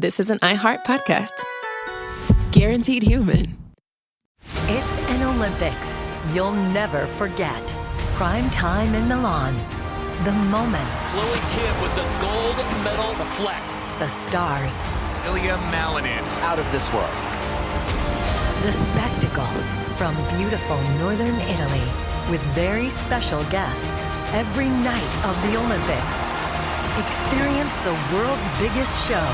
this is an iHeart podcast. Guaranteed human. It's an Olympics you'll never forget. Prime time in Milan. The moments. Chloe Kim with the gold medal flex. The stars. Ilya Malinin. Out of this world. The spectacle from beautiful northern Italy with very special guests every night of the Olympics. Experience the world's biggest show.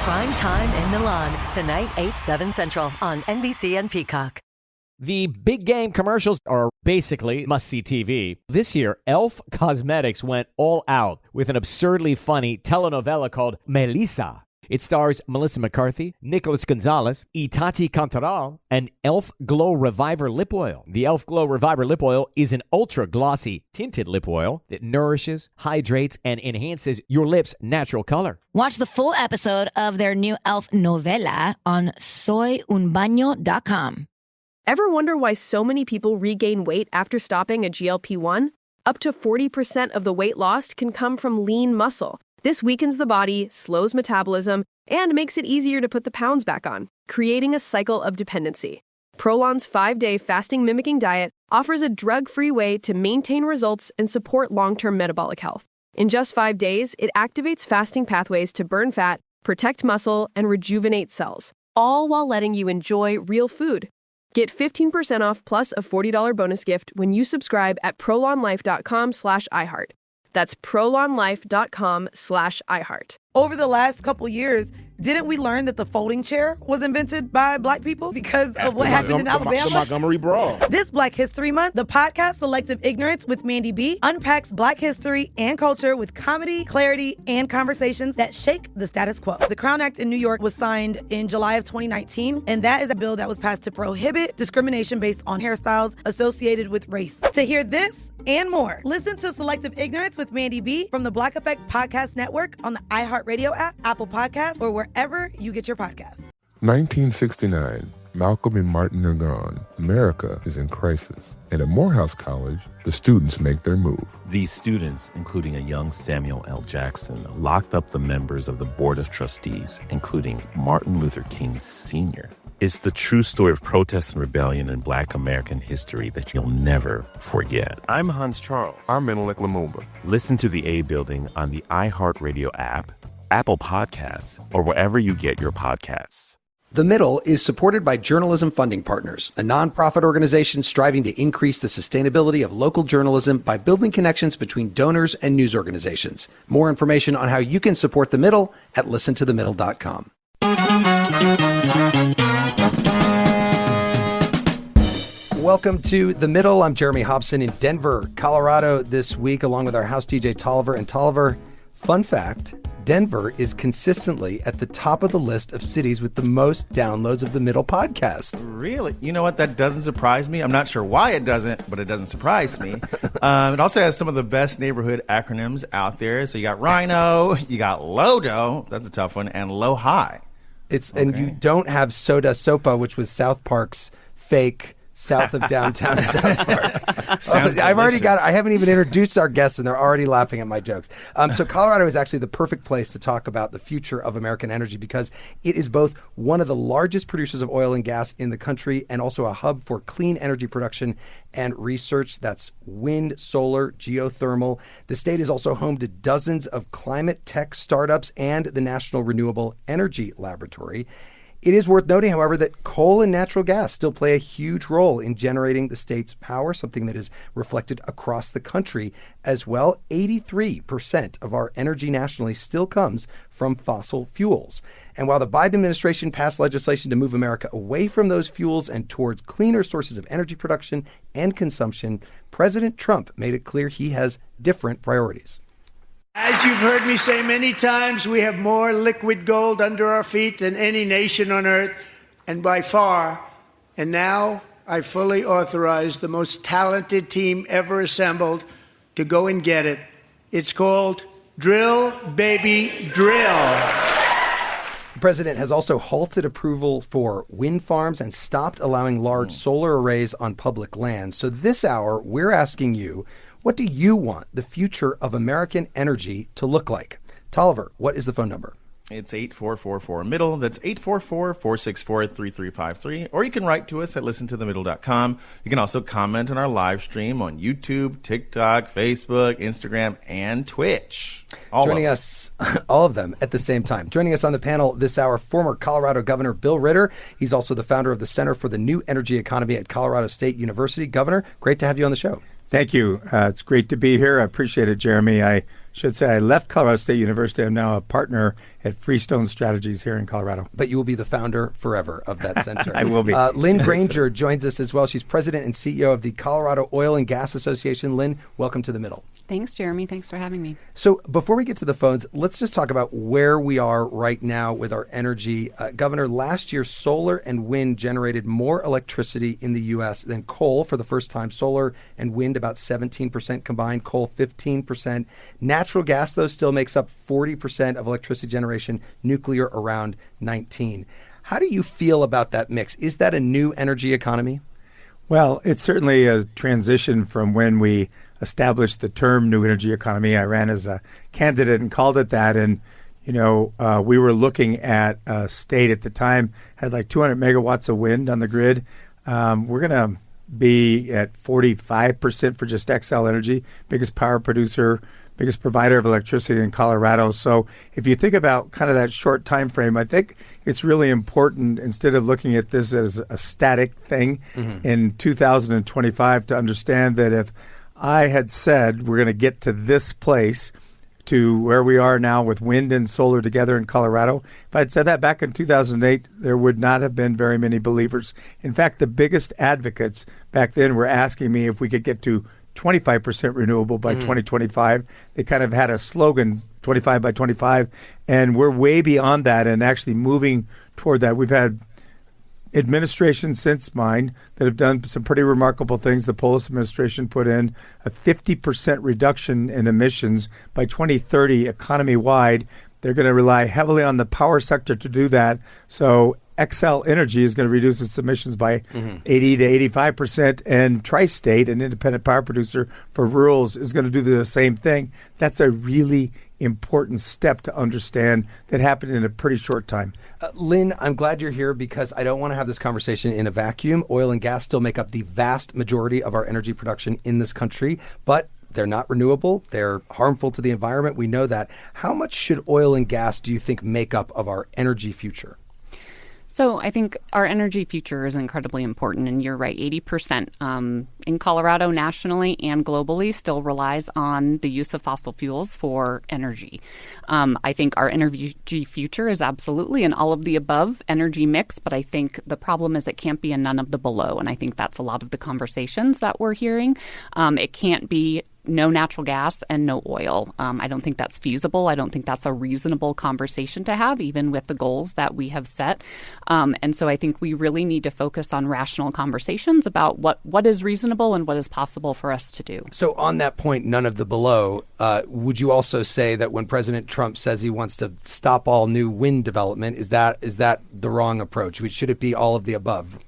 Prime time in Milan. Tonight, 8/7 Central on NBC and Peacock. The big game commercials are basically must-see TV. This year, Elf Cosmetics went all out with an absurdly funny telenovela called Melissa. It stars Melissa McCarthy, Nicholas Gonzalez, Itati Cantoral, and Elf Glow Reviver Lip Oil. The Elf Glow Reviver Lip Oil is an ultra-glossy tinted lip oil that nourishes, hydrates, and enhances your lips' natural color. Watch the full episode of their new Elf novela on soyunbaño.com. Ever wonder why so many people regain weight after stopping a GLP-1? Up to 40% of the weight lost can come from lean muscle. This weakens the body, slows metabolism, and makes it easier to put the pounds back on, creating a cycle of dependency. Prolon's 5-day fasting-mimicking diet offers a drug-free way to maintain results and support long-term metabolic health. In just 5 days, it activates fasting pathways to burn fat, protect muscle, and rejuvenate cells, all while letting you enjoy real food. Get 15% off plus a $40 bonus gift when you subscribe at prolonlife.com/iHeart. That's prolonlife.com/iHeart. Over the last couple years, didn't we learn that the folding chair was invented by Black people because of what happened in Alabama? The Montgomery Brawl. This Black History Month, the podcast Selective Ignorance with Mandy B unpacks Black history and culture with comedy, clarity, and conversations that shake the status quo. The Crown Act in New York was signed in July of 2019, and that is a bill that was passed to prohibit discrimination based on hairstyles associated with race. To hear this and more, listen to Selective Ignorance with Mandy B from the Black Effect Podcast Network on the iHeartRadio app, Apple Podcasts, or wherever you get your podcasts. 1969. Malcolm and Martin are gone. America is in crisis. And at Morehouse College, the students make their move. These students, including a young Samuel L. Jackson, locked up the members of the Board of Trustees, including Martin Luther King Sr. It's the true story of protest and rebellion in Black American history that you'll never forget. I'm Hans Charles. I'm Menelik Lumumba. Listen to The A Building on the iHeartRadio app, Apple Podcasts, or wherever you get your podcasts. The Middle is supported by Journalism Funding Partners, a nonprofit organization striving to increase the sustainability of local journalism by building connections between donors and news organizations. More information on how you can support The Middle at listentothemiddle.com. Welcome to The Middle. I'm Jeremy Hobson in Denver, Colorado this week, along with our house DJ Tolliver. And Tolliver, fun fact, Denver is consistently at the top of the list of cities with the most downloads of The Middle podcast. Really? You know what? That doesn't surprise me. I'm not sure why it doesn't, but it doesn't surprise me. It also has some of the best neighborhood acronyms out there. So you got Rhino, you got Lodo, that's a tough one, and Low High. And you don't have Soda Sopa, which was South Park's fake south of downtown South Park. I haven't even introduced our guests and they're already laughing at my jokes. So Colorado is actually the perfect place to talk about the future of American energy because it is both one of the largest producers of oil and gas in the country and also a hub for clean energy production and research. That's wind, solar, geothermal. The state is also home to dozens of climate tech startups and the National Renewable Energy Laboratory. It is worth noting, however, that coal and natural gas still play a huge role in generating the state's power, something that is reflected across the country as well. 83% of our energy nationally still comes from fossil fuels. And while the Biden administration passed legislation to move America away from those fuels and towards cleaner sources of energy production and consumption, President Trump made it clear he has different priorities. As you've heard me say many times, we have more liquid gold under our feet than any nation on earth, and by far. And now I fully authorize the most talented team ever assembled to go and get it. It's called Drill, Baby, Drill. The president has also halted approval for wind farms and stopped allowing large solar arrays on public lands. So this hour, we're asking you, what do you want the future of American energy to look like? Tolliver, what is the phone number? It's 8444-MIDDLE. That's 844-464-3353. Or you can write to us at listentothemiddle.com. You can also comment on our live stream on YouTube, TikTok, Facebook, Instagram, and Twitch. Joining us, all of them at the same time. Joining us on the panel this hour, former Colorado Governor Bill Ritter. He's also the founder of the Center for the New Energy Economy at Colorado State University. Governor, great to have you on the show. Thank you. It's great to be here. I appreciate it, Jeremy. I should say I left Colorado State University. I'm now a partner at Freestone Strategies here in Colorado. But you will be the founder forever of that center. I will be. Lynn Granger joins us as well. She's president and CEO of the Colorado Oil and Gas Association. Lynn, welcome to the middle. Thanks, Jeremy. Thanks for having me. So before we get to the phones, let's just talk about where we are right now with our energy. Governor, last year, solar and wind generated more electricity in the U.S. than coal for the first time. Solar and wind about 17% combined, coal 15%. Natural gas, though, still makes up 40% of electricity generation, nuclear around 19%. How do you feel about that mix? Is that a new energy economy? Well, it's certainly a transition from when we established the term new energy economy. I ran as a candidate and called it that. And, we were looking at a state at the time, had like 200 megawatts of wind on the grid. We're going to be at 45% for just Xcel Energy, biggest power producer, biggest provider of electricity in Colorado. So if you think about kind of that short time frame, I think it's really important, instead of looking at this as a static thing in 2025, to understand that if I had said we're going to get to this place, to where we are now with wind and solar together in Colorado, if I'd said that back in 2008, there would not have been very many believers. In fact, the biggest advocates back then were asking me if we could get to 25% renewable by 2025. They kind of had a slogan, 25 by 25, and we're way beyond that and actually moving toward that. We've had administrations since mine that have done some pretty remarkable things. The Polis administration put in a 50% reduction in emissions by 2030 economy-wide. They're going to rely heavily on the power sector to do that. So Xcel Energy is going to reduce its emissions by 80 to 85%, and Tri-State, an independent power producer for rurals, is going to do the same thing. That's a really important step to understand that happened in a pretty short time. Lynn, I'm glad you're here because I don't want to have this conversation in a vacuum. Oil and gas still make up the vast majority of our energy production in this country, but they're not renewable. They're harmful to the environment. We know that. How much should oil and gas, do you think, make up of our energy future? So I think our energy future is incredibly important. And you're right, 80% in Colorado nationally and globally still relies on the use of fossil fuels for energy. I think our energy future is absolutely an all of the above energy mix, but I think the problem is it can't be a none of the below. And I think that's a lot of the conversations that we're hearing. It can't be no natural gas and no oil. I don't think that's feasible. I don't think that's a reasonable conversation to have, even with the goals that we have set. And so I think we really need to focus on rational conversations about what is reasonable and what is possible for us to do. So on that point, none of the below, would you also say that when President Trump says he wants to stop all new wind development, is that the wrong approach? Should it be all of the above?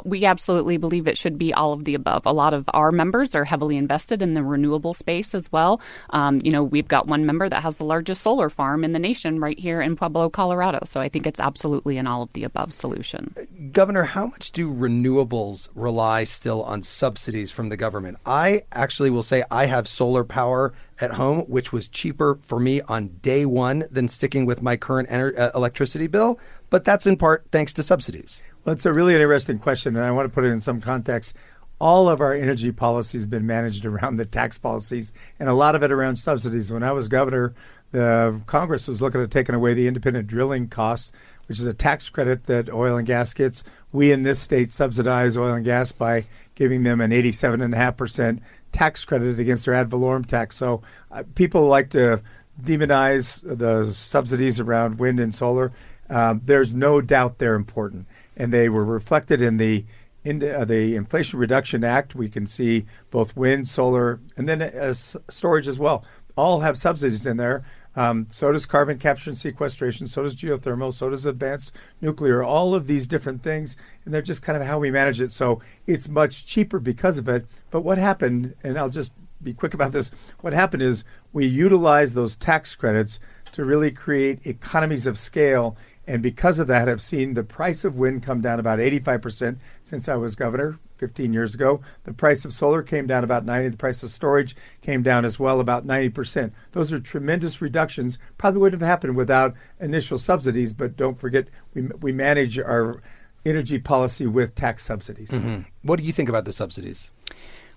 We absolutely believe it should be all of the above. A lot of our members are heavily invested in the renewable space as well. We've got one member that has the largest solar farm in the nation right here in Pueblo, Colorado. So I think it's absolutely an all of the above solution. Governor, how much do renewables rely still on subsidies from the government? I actually will say I have solar power at home, which was cheaper for me on day one than sticking with my current electricity bill. But that's in part thanks to subsidies. Well, it's a really interesting question, and I want to put it in some context. All of our energy policy has been managed around the tax policies, and a lot of it around subsidies. When I was governor, the Congress was looking at taking away the independent drilling costs, which is a tax credit that oil and gas gets. We in this state subsidize oil and gas by giving them an 87.5% tax credit against their ad valorem tax. So people like to demonize the subsidies around wind and solar. There's no doubt they're important, and they were reflected in the Inflation Reduction Act. We can see both wind, solar, and then storage as well. All have subsidies in there. So does carbon capture and sequestration. So does geothermal. So does advanced nuclear. All of these different things, and they're just kind of how we manage it. So it's much cheaper because of it. But what happened, and I'll just be quick about this, what happened is we utilized those tax credits to really create economies of scale. And because of that, I've seen the price of wind come down about 85% since I was governor 15 years ago. The price of solar came down about 90%. The price of storage came down as well about 90%. Those are tremendous reductions. Probably wouldn't have happened without initial subsidies, but don't forget, we manage our energy policy with tax subsidies. Mm-hmm. What do you think about the subsidies?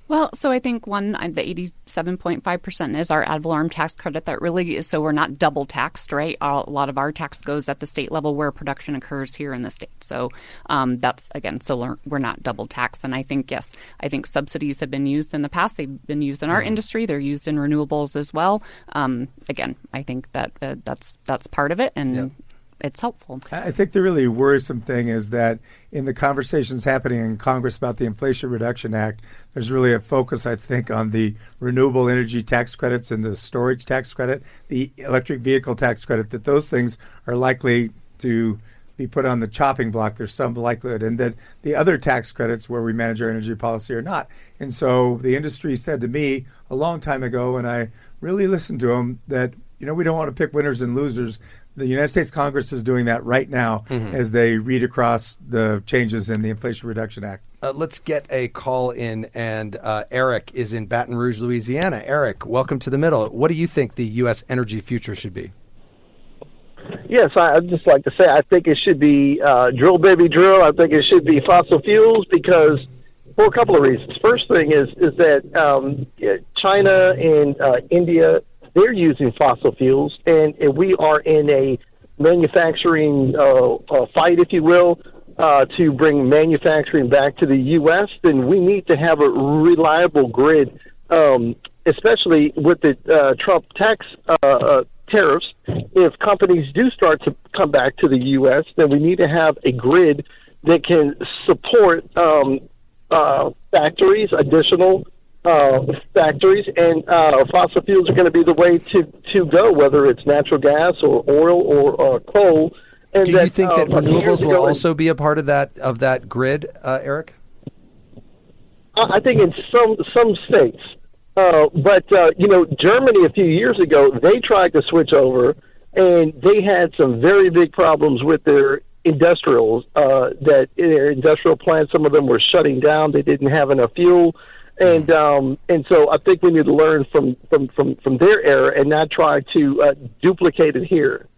Well, so I think the 87.5% is our ad valorem tax credit. That really is so we're not double taxed, right? A lot of our tax goes at the state level where production occurs here in the state. So that's, again, so we're not double taxed. And I think, yes, I think subsidies have been used in the past. They've been used in our industry. They're used in renewables as well. Again, I think that that's part of it. And it's helpful. I think the really worrisome thing is that in the conversations happening in Congress about the Inflation Reduction Act, there's really a focus, I think, on the renewable energy tax credits and the storage tax credit, the electric vehicle tax credit, that those things are likely to be put on the chopping block. There's some likelihood. And that the other tax credits where we manage our energy policy are not. And so the industry said to me a long time ago, and I really listened to them, that, we don't want to pick winners and losers. The United States Congress is doing that right now as they read across the changes in the Inflation Reduction Act. Let's get a call in, and Eric is in Baton Rouge, Louisiana. Eric, welcome to The Middle. What do you think the U.S. energy future should be? Yes, I'd just like to say I think it should be drill, baby, drill. I think it should be fossil fuels because for a couple of reasons. First thing is that China and India, they're using fossil fuels, and we are in a manufacturing fight, if you will, to bring manufacturing back to the U.S., then we need to have a reliable grid, especially with the Trump tax tariffs. If companies do start to come back to the U.S., then we need to have a grid that can support factories, additional factories, and fossil fuels are going to be the way to go, whether it's natural gas or oil or coal. And do you think that renewables will also be a part of that grid, Eric? I think in some states, but Germany a few years ago, they tried to switch over, and they had some very big problems with their industrials. That their industrial plants, some of them were shutting down. They didn't have enough fuel. And so I think we need to learn from their error and not try to duplicate it here.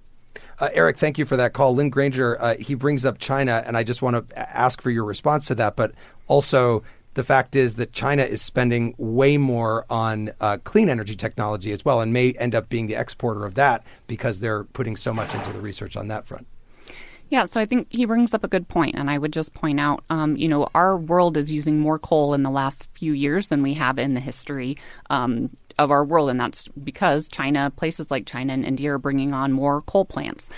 Eric, thank you for that call. Lynn Granger, he brings up China, and I just want to ask for your response to that. But also, the fact is that China is spending way more on clean energy technology as well, and may end up being the exporter of that because they're putting so much into the research on that front. Yeah, so I think he brings up a good point, and I would just point out, our world is using more coal in the last few years than we have in the history of our world, and that's because places like China and India are bringing on more coal plants.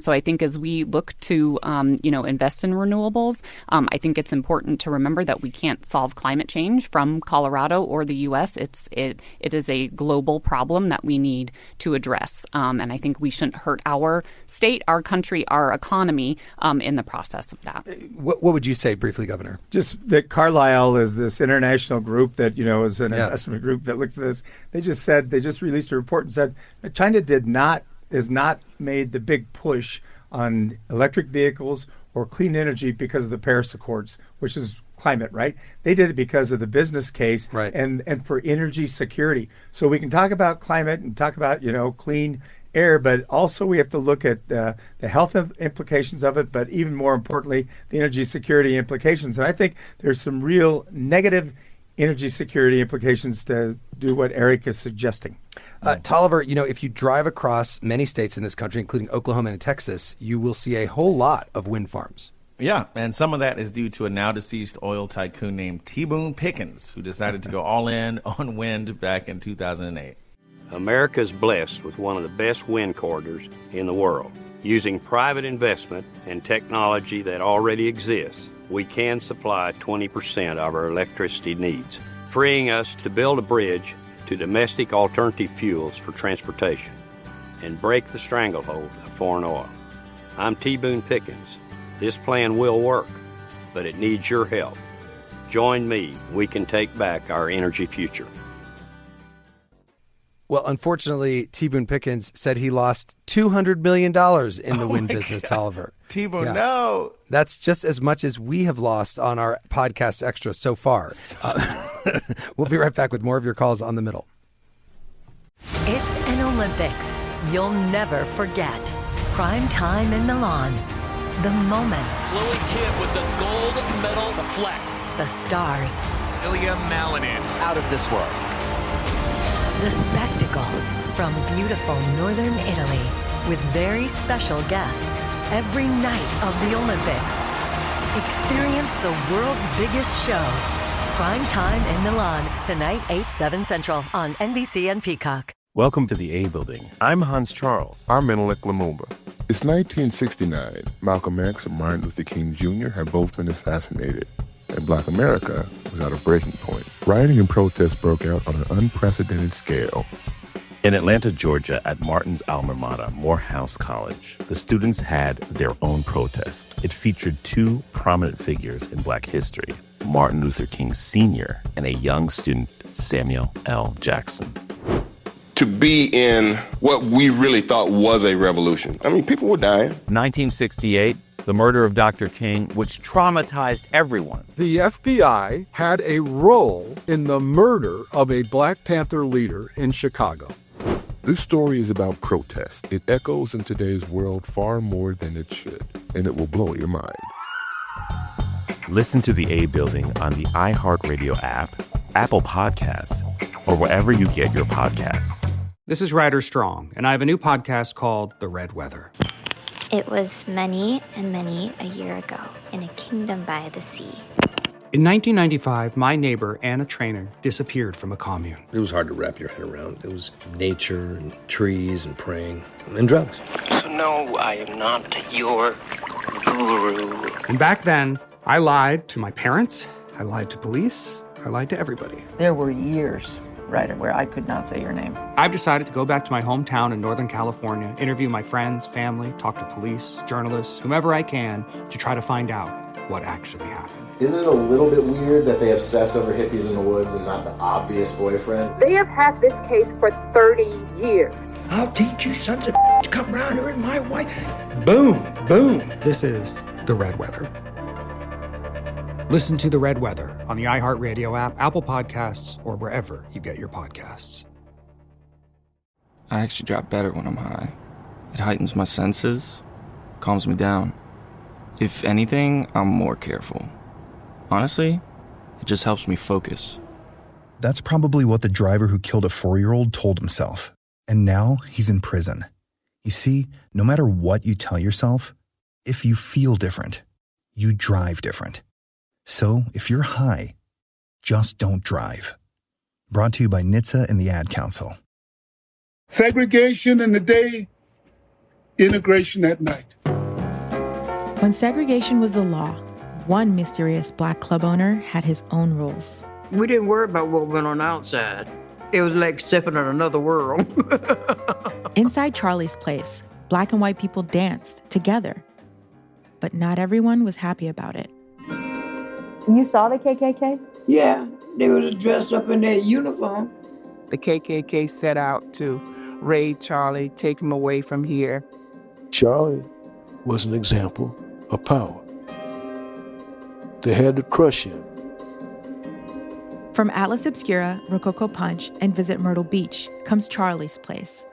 So I think as we look to, invest in renewables, I think it's important to remember that we can't solve climate change from Colorado or the U.S. It is a global problem that we need to address, and I think we shouldn't hurt our state, our country, our economy in the process of that. What would you say briefly, Governor? Just that Carlyle is this international group that, is an investment group that looks at this. They just released a report and said that China has not made the big push on electric vehicles or clean energy because of the Paris Accords, which is climate, right? They did it because of the business case and for energy security. So we can talk about climate and talk about, clean air, but also we have to look at the health implications of it, but even more importantly, the energy security implications. And I think there's some real negative energy security implications to do what Eric is suggesting. Tolliver, if you drive across many states in this country, including Oklahoma and Texas, you will see a whole lot of wind farms. Yeah, and some of that is due to a now-deceased oil tycoon named T. Boone Pickens, who decided to go all in on wind back in 2008. America's blessed with one of the best wind corridors in the world. Using private investment and technology that already exists, we can supply 20% of our electricity needs, freeing us to build a bridge to domestic alternative fuels for transportation and break the stranglehold of foreign oil. I'm T. Boone Pickens. This plan will work, but it needs your help. Join me. We can take back our energy future. Well, unfortunately, T. Boone Pickens said he lost $200 million in the wind business, Tolliver. T. Boone, no. That's just as much as we have lost on our podcast extra so far. We'll be right back with more of your calls on The Middle. It's an Olympics you'll never forget. Prime time in Milan. The moments. Chloe Kim with the gold medal flex. The stars. Ilya Malinin. Out of this world. The spectacle from beautiful northern Italy with very special guests every night of the Olympics. Experience the world's biggest show. Prime time in Milan, tonight 8/7 Central on NBC and Peacock. Welcome to the A Building. I'm Hans Charles. I'm Menelik Lumumba. It's 1969. Malcolm X and Martin Luther King Jr. had both been assassinated, and Black America was at a breaking point. Rioting and protests broke out on an unprecedented scale. In Atlanta, Georgia, at Martin's alma mater, Morehouse College, the students had their own protest. It featured two prominent figures in Black history, Martin Luther King Sr. and a young student, Samuel L. Jackson. To be in what we really thought was a revolution. I mean, people were dying. 1968, the murder of Dr. King, which traumatized everyone. The FBI had a role in the murder of a Black Panther leader in Chicago. This story is about protest. It echoes in today's world far more than it should, and it will blow your mind. Listen to the A Building on the iHeartRadio app, Apple Podcasts, or wherever you get your podcasts. This is Ryder Strong, and I have a new podcast called The Red Weather. It was many and many a year ago in a kingdom by the sea. In 1995, my neighbor, Anna Trainer, disappeared from a commune. It was hard to wrap your head around. It was nature and trees and praying and drugs. So no, I am not your guru. And back then, I lied to my parents, I lied to police, I lied to everybody. There were years, Ryder, where I could not say your name. I've decided to go back to my hometown in Northern California, interview my friends, family, talk to police, journalists, whomever I can, to try to find out what actually happened. Isn't it a little bit weird that they obsess over hippies in the woods and not the obvious boyfriend? They have had this case for 30 years. I'll teach you sons of to come around here and my wife. Boom, boom. This is The Red Weather. Listen to The Red Weather on the iHeartRadio app, Apple Podcasts, or wherever you get your podcasts. I actually drop better when I'm high. It heightens my senses, calms me down. If anything, I'm more careful. Honestly, it just helps me focus. That's probably what the driver who killed a 4-year-old told himself. And now he's in prison. You see, no matter what you tell yourself, if you feel different, you drive different. So if you're high, just don't drive. Brought to you by NHTSA and the Ad Council. Segregation in the day, integration at night. When segregation was the law, one mysterious Black club owner had his own rules. We didn't worry about what went on outside. It was like stepping in another world. Inside Charlie's Place, Black and white people danced together. But not everyone was happy about it. You saw the KKK? Yeah, they was dressed up in their uniform. The KKK set out to raid Charlie, take him away from here. Charlie was an example of power. They had to crush him. From Atlas Obscura, Rococo Punch, and Visit Myrtle Beach comes Charlie's Place.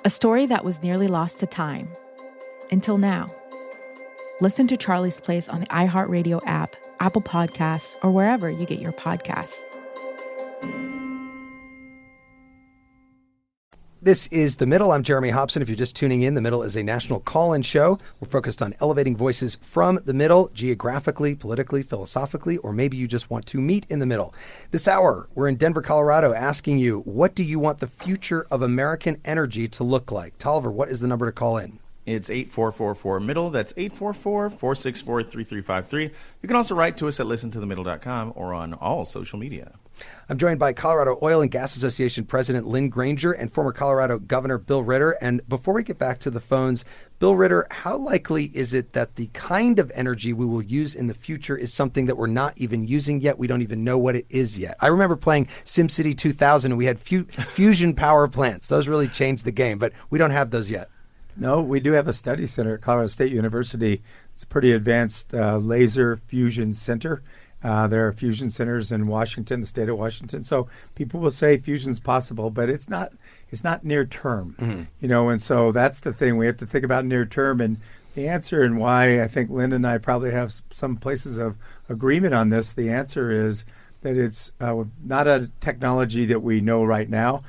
A story that was nearly lost to time. Until now. Listen to Charlie's Place on the iHeartRadio app, Apple Podcasts, or wherever you get your podcasts. This is The Middle. I'm Jeremy Hobson. If you're just tuning in, The Middle is a national call-in show. We're focused on elevating voices from the middle, geographically, politically, philosophically, or maybe you just want to meet in the middle. This hour, we're in Denver, Colorado, asking you, what do you want the future of American energy to look like? Tolliver, what is the number to call in? It's 8444-MIDDLE. That's 844-464-3353. You can also write to us at listentothemiddle.com or on all social media. I'm joined by Colorado Oil and Gas Association President Lynn Granger and former Colorado Governor Bill Ritter. And before we get back to the phones, Bill Ritter, how likely is it that the kind of energy we will use in the future is something that we're not even using yet? We don't even know what it is yet. I remember playing SimCity 2000 and we had fusion power plants. Those really changed the game, but we don't have those yet. No, we do have a study center at Colorado State University. It's a pretty advanced laser fusion center. There are fusion centers in Washington, the state of Washington. So people will say fusion's possible, but it's not near term. Mm-hmm. And so that's the thing. We have to think about near term. And the answer, and why I think Lynn and I probably have some places of agreement on this, the answer is that it's not a technology that we know right now.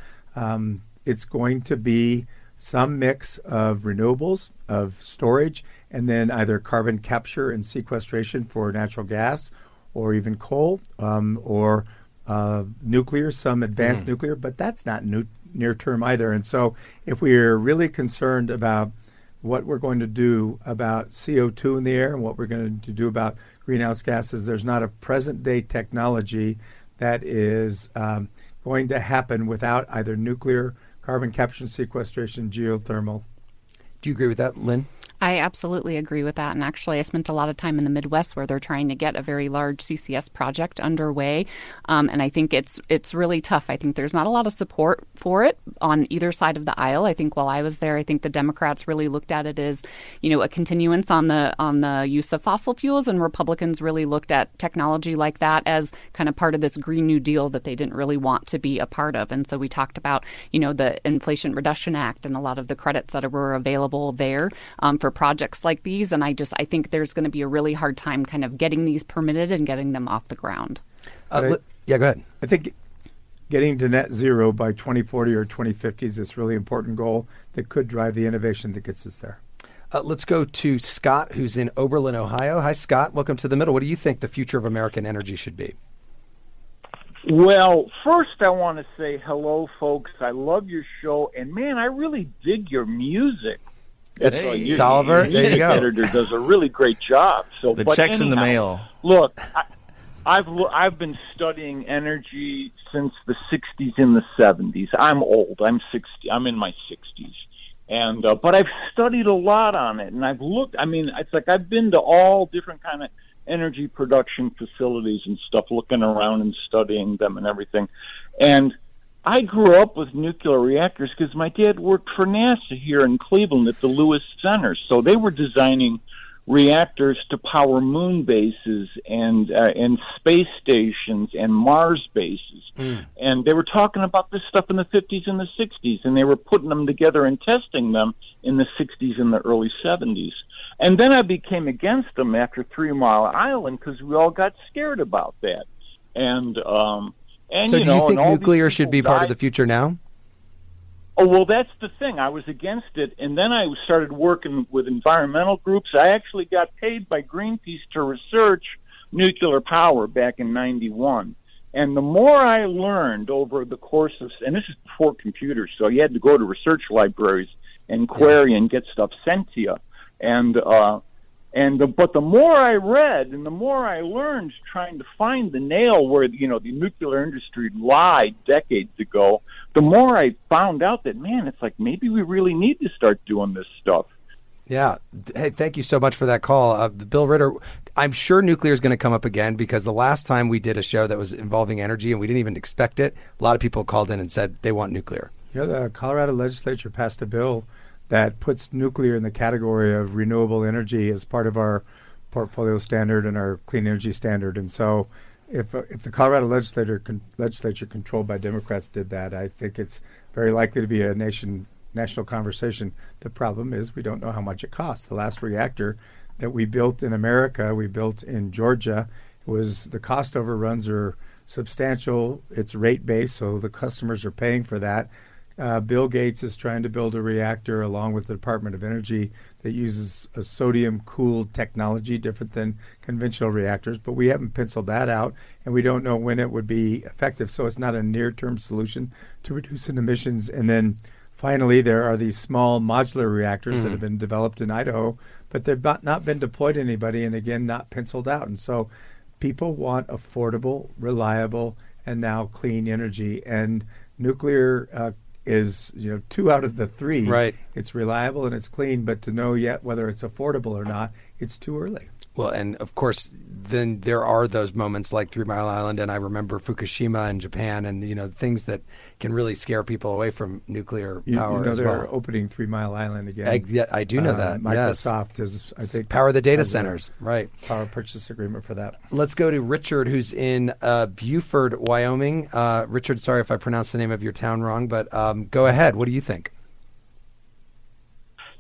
It's going to be some mix of renewables, of storage, and then either carbon capture and sequestration for natural gas, or even coal, or nuclear, some advanced nuclear, but that's not near term either. And so if we're really concerned about what we're going to do about CO2 in the air and what we're going to do about greenhouse gases, there's not a present day technology that is going to happen without either nuclear, carbon capture and sequestration, geothermal. Do you agree with that, Lynn? I absolutely agree with that. And actually, I spent a lot of time in the Midwest where they're trying to get a very large CCS project underway. And I think it's really tough. I think there's not a lot of support for it on either side of the aisle. I think while I was there, I think the Democrats really looked at it as, a continuance on the use of fossil fuels, and Republicans really looked at technology like that as kind of part of this Green New Deal that they didn't really want to be a part of. And so we talked about, the Inflation Reduction Act and a lot of the credits that were available there for projects like these. And I think there's going to be a really hard time kind of getting these permitted and getting them off the ground. Go ahead. I think getting to net zero by 2040 or 2050 is this really important goal that could drive the innovation that gets us there. Let's go to Scott, who's in Oberlin, Ohio. Hi, Scott. Welcome to The Middle. What do you think the future of American energy should be? Well, first I want to say hello, folks. I love your show. And, man, I really dig your music. Tolliver, there you go. Editor does a really great job. So the check's in the mail. Look, I've been studying energy since the 60s and the 70s. I'm old. I'm 60. I'm in my 60s, and but I've studied a lot on it, and I've looked. I mean, it's like I've been to all different kind of energy production facilities and stuff, looking around and studying them and everything, and I grew up with nuclear reactors because my dad worked for NASA here in Cleveland at the Lewis Center. So they were designing reactors to power moon bases and space stations and Mars bases. And they were talking about this stuff in the 50s and the 60s, and they were putting them together and testing them in the 60s and the early 70s. And then I became against them after 3 Mile Island because we all got scared about that. And so do you think nuclear should be part of the future now? Oh, well, that's the thing. I was against it, and then I started working with environmental groups. I actually got paid by Greenpeace to research nuclear power back in 91. And the more I learned over the course of, and this is before computers, so you had to go to research libraries and query and get stuff sent to you. But the more I read and the more I learned trying to find the nail where, the nuclear industry lied decades ago, the more I found out that, man, it's like maybe we really need to start doing this stuff. Yeah. Hey, thank you so much for that call. Bill Ritter, I'm sure nuclear is going to come up again because the last time we did a show that was involving energy and we didn't even expect it, a lot of people called in and said they want nuclear. The Colorado legislature passed a bill that puts nuclear in the category of renewable energy as part of our portfolio standard and our clean energy standard. And so if the Colorado legislature controlled by Democrats did that, I think it's very likely to be a national conversation. The problem is we don't know how much it costs. The last reactor that we built in America, we built in Georgia, the cost overruns are substantial. It's rate-based, so the customers are paying for that. Bill Gates is trying to build a reactor along with the Department of Energy that uses a sodium-cooled technology different than conventional reactors, but we haven't penciled that out, and we don't know when it would be effective, so it's not a near-term solution to reducing emissions. And then Finally, there are these small modular reactors that have been developed in Idaho, but they've not been deployed to anybody, and again, not penciled out. And so people want affordable, reliable, and now clean energy. And nuclear is 2 out of the 3. Right. It's reliable and it's clean, but to know yet whether it's affordable or not, it's too early. Well, and of course, then there are those moments like 3 Mile Island, and I remember Fukushima in Japan, and things that can really scare people away from nuclear power. They're opening 3 Mile Island again. I do know that. Microsoft is, I think, power the data centers, right? Power purchase agreement for that. Let's go to Richard, who's in Beaufort, Wyoming. Richard, sorry if I pronounced the name of your town wrong, but go ahead. What do you think?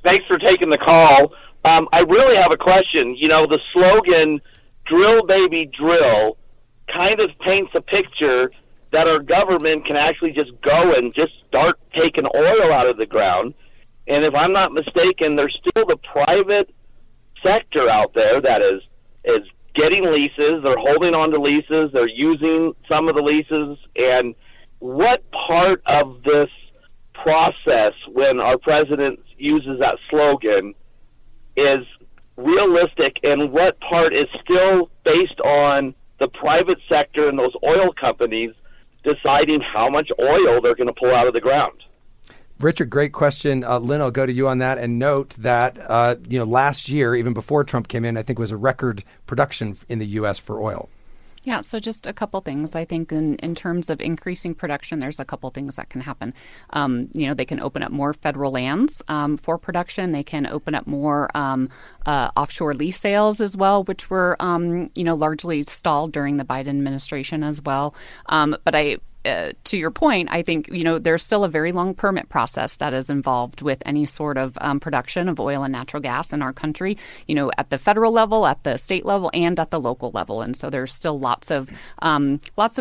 Thanks for taking the call. I really have a question. The slogan, drill, baby, drill, kind of paints a picture that our government can actually just go and just start taking oil out of the ground. And if I'm not mistaken, there's still the private sector out there that is getting leases. They're holding on to leases. They're using some of the leases. And what part of this process, when our president uses that slogan, is realistic, and what part is still based on the private sector and those oil companies deciding how much oil they're going to pull out of the ground? Richard, great question. Lynn, I'll go to you on that, and note that last year, even before Trump came in, I think was a record production in the U.S. for oil. Yeah, so just a couple things. I think in terms of increasing production, there's a couple things that can happen. They can open up more federal lands for production. They can open up more offshore lease sales as well, which were, largely stalled during the Biden administration as well. But to your point, I think, there's still a very long permit process that is involved with any sort of production of oil and natural gas in our country, at the federal level, at the state level, and at the local level. And so there's still lots of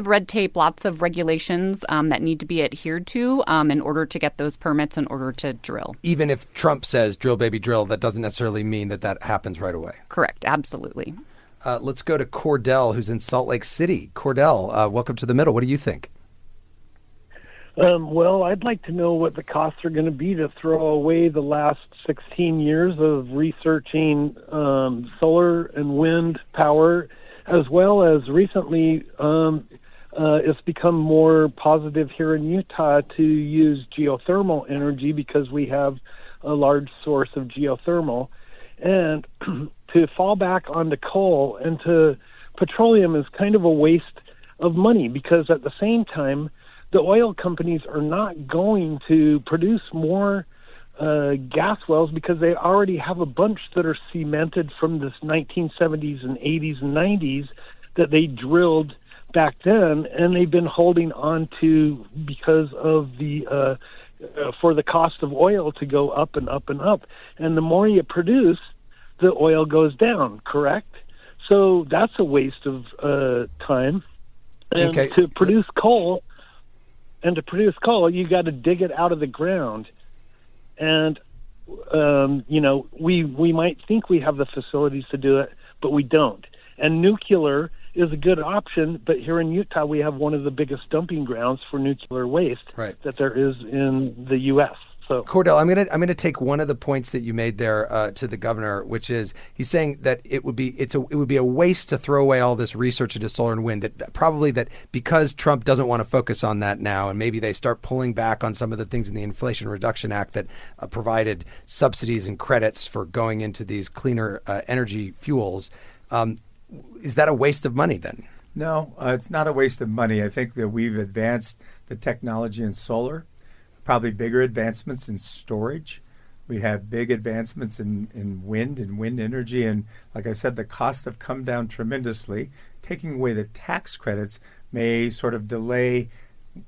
red tape, lots of regulations that need to be adhered to in order to get those permits, in order to drill. Even if Trump says drill, baby, drill, that doesn't necessarily mean that happens right away. Correct. Absolutely. Let's go to Cordell, who's in Salt Lake City. Cordell, welcome to The Middle. What do you think? Well, I'd like to know what the costs are going to be to throw away the last 16 years of researching solar and wind power, as well as recently it's become more positive here in Utah to use geothermal energy because we have a large source of geothermal. And to fall back onto coal and to petroleum is kind of a waste of money, because at the same time, the oil companies are not going to produce more gas wells because they already have a bunch that are cemented from the 1970s and 80s and 90s that they drilled back then, and they've been holding on to because of the for the cost of oil to go up and up and up. And the more you produce, the oil goes down, correct? So that's a waste of time. And to produce coal... And to produce coal, you got to dig it out of the ground. And, we might think we have the facilities to do it, but we don't. And nuclear is a good option, but here in Utah, we have one of the biggest dumping grounds for nuclear waste that there is in the U.S. So, Cordell, I'm gonna take one of the points that you made there to the governor, which is he's saying that it would be a waste to throw away all this research into solar and wind. That because Trump doesn't want to focus on that now, and maybe they start pulling back on some of the things in the Inflation Reduction Act that provided subsidies and credits for going into these cleaner energy fuels. Is that a waste of money then? No, it's not a waste of money. I think that we've advanced the technology in solar. Probably bigger advancements in storage. We have big advancements in wind and wind energy. And like I said, the costs have come down tremendously. Taking away the tax credits may sort of delay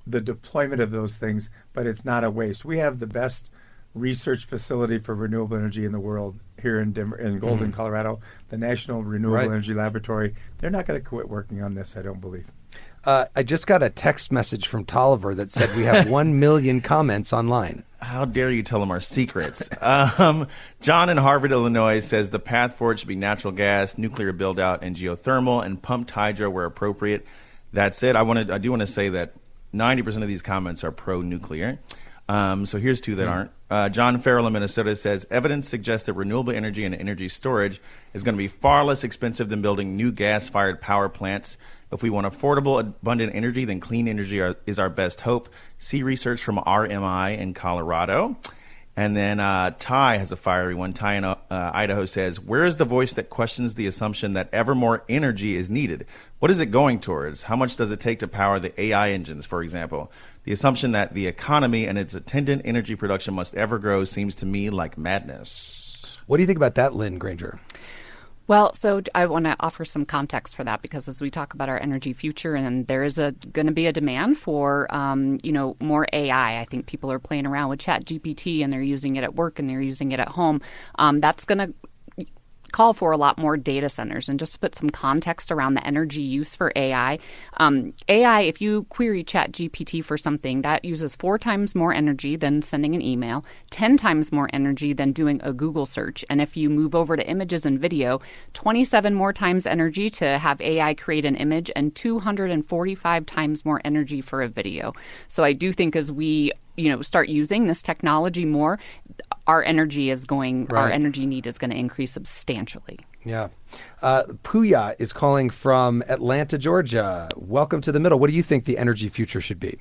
the deployment of those things, but it's not a waste. We have the best research facility for renewable energy in the world here in Denver, in Golden, Colorado, the National Renewable Energy Laboratory. They're not going to quit working on this, I don't believe. I just got a text message from Tolliver that said we have 1 million comments online. How dare you tell them our secrets? John in Harvard, Illinois says the path forward should be natural gas, nuclear build-out, and geothermal, and pumped hydro where appropriate. That said, I do want to say that 90% of these comments are pro-nuclear. So here's two that aren't. John Farrell in Minnesota says, evidence suggests that renewable energy and energy storage is going to be far less expensive than building new gas-fired power plants. If we want affordable, abundant energy, then clean energy is our best hope. See research from RMI in Colorado. And then Ty has a fiery one. Ty in Idaho says, where is the voice that questions the assumption that ever more energy is needed? What is it going towards? How much does it take to power the AI engines, for example? The assumption that the economy and its attendant energy production must ever grow seems to me like madness. What do you think about that, Lynn Granger? Well, so I want to offer some context for that, because as we talk about our energy future, and there is going to be a demand for, more AI. I think people are playing around with ChatGPT, and they're using it at work and they're using it at home. That's going to call for a lot more data centers. And just to put some context around the energy use for AI, if you query ChatGPT for something, that uses 4 times more energy than sending an email, 10 times more energy than doing a Google search. And if you move over to images and video, 27 more times energy to have AI create an image, and 245 times more energy for a video. So I do think as we start using this technology more, our energy need is going to increase substantially. Yeah. Puya is calling from Atlanta, Georgia. Welcome to the middle. What do you think the energy future should be?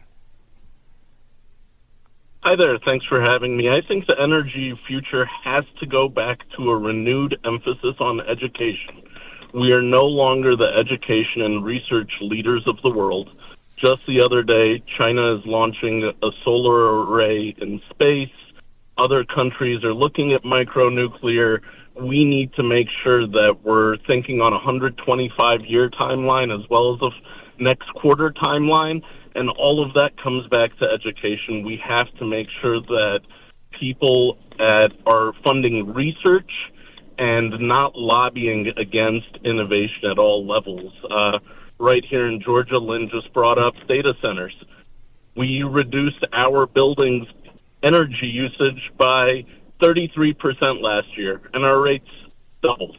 Hi there. Thanks for having me. I think the energy future has to go back to a renewed emphasis on education. We are no longer the education and research leaders of the world. Just the other day, China is launching a solar array in space. Other countries are looking at micronuclear. We need to make sure that we're thinking on a 125-year timeline as well as a next quarter timeline. And all of that comes back to education. We have to make sure that people are funding research and not lobbying against innovation at all levels. Right here in Georgia, Lynn just brought up data centers. We reduced our buildings' energy usage by 33% last year, and our rates doubled.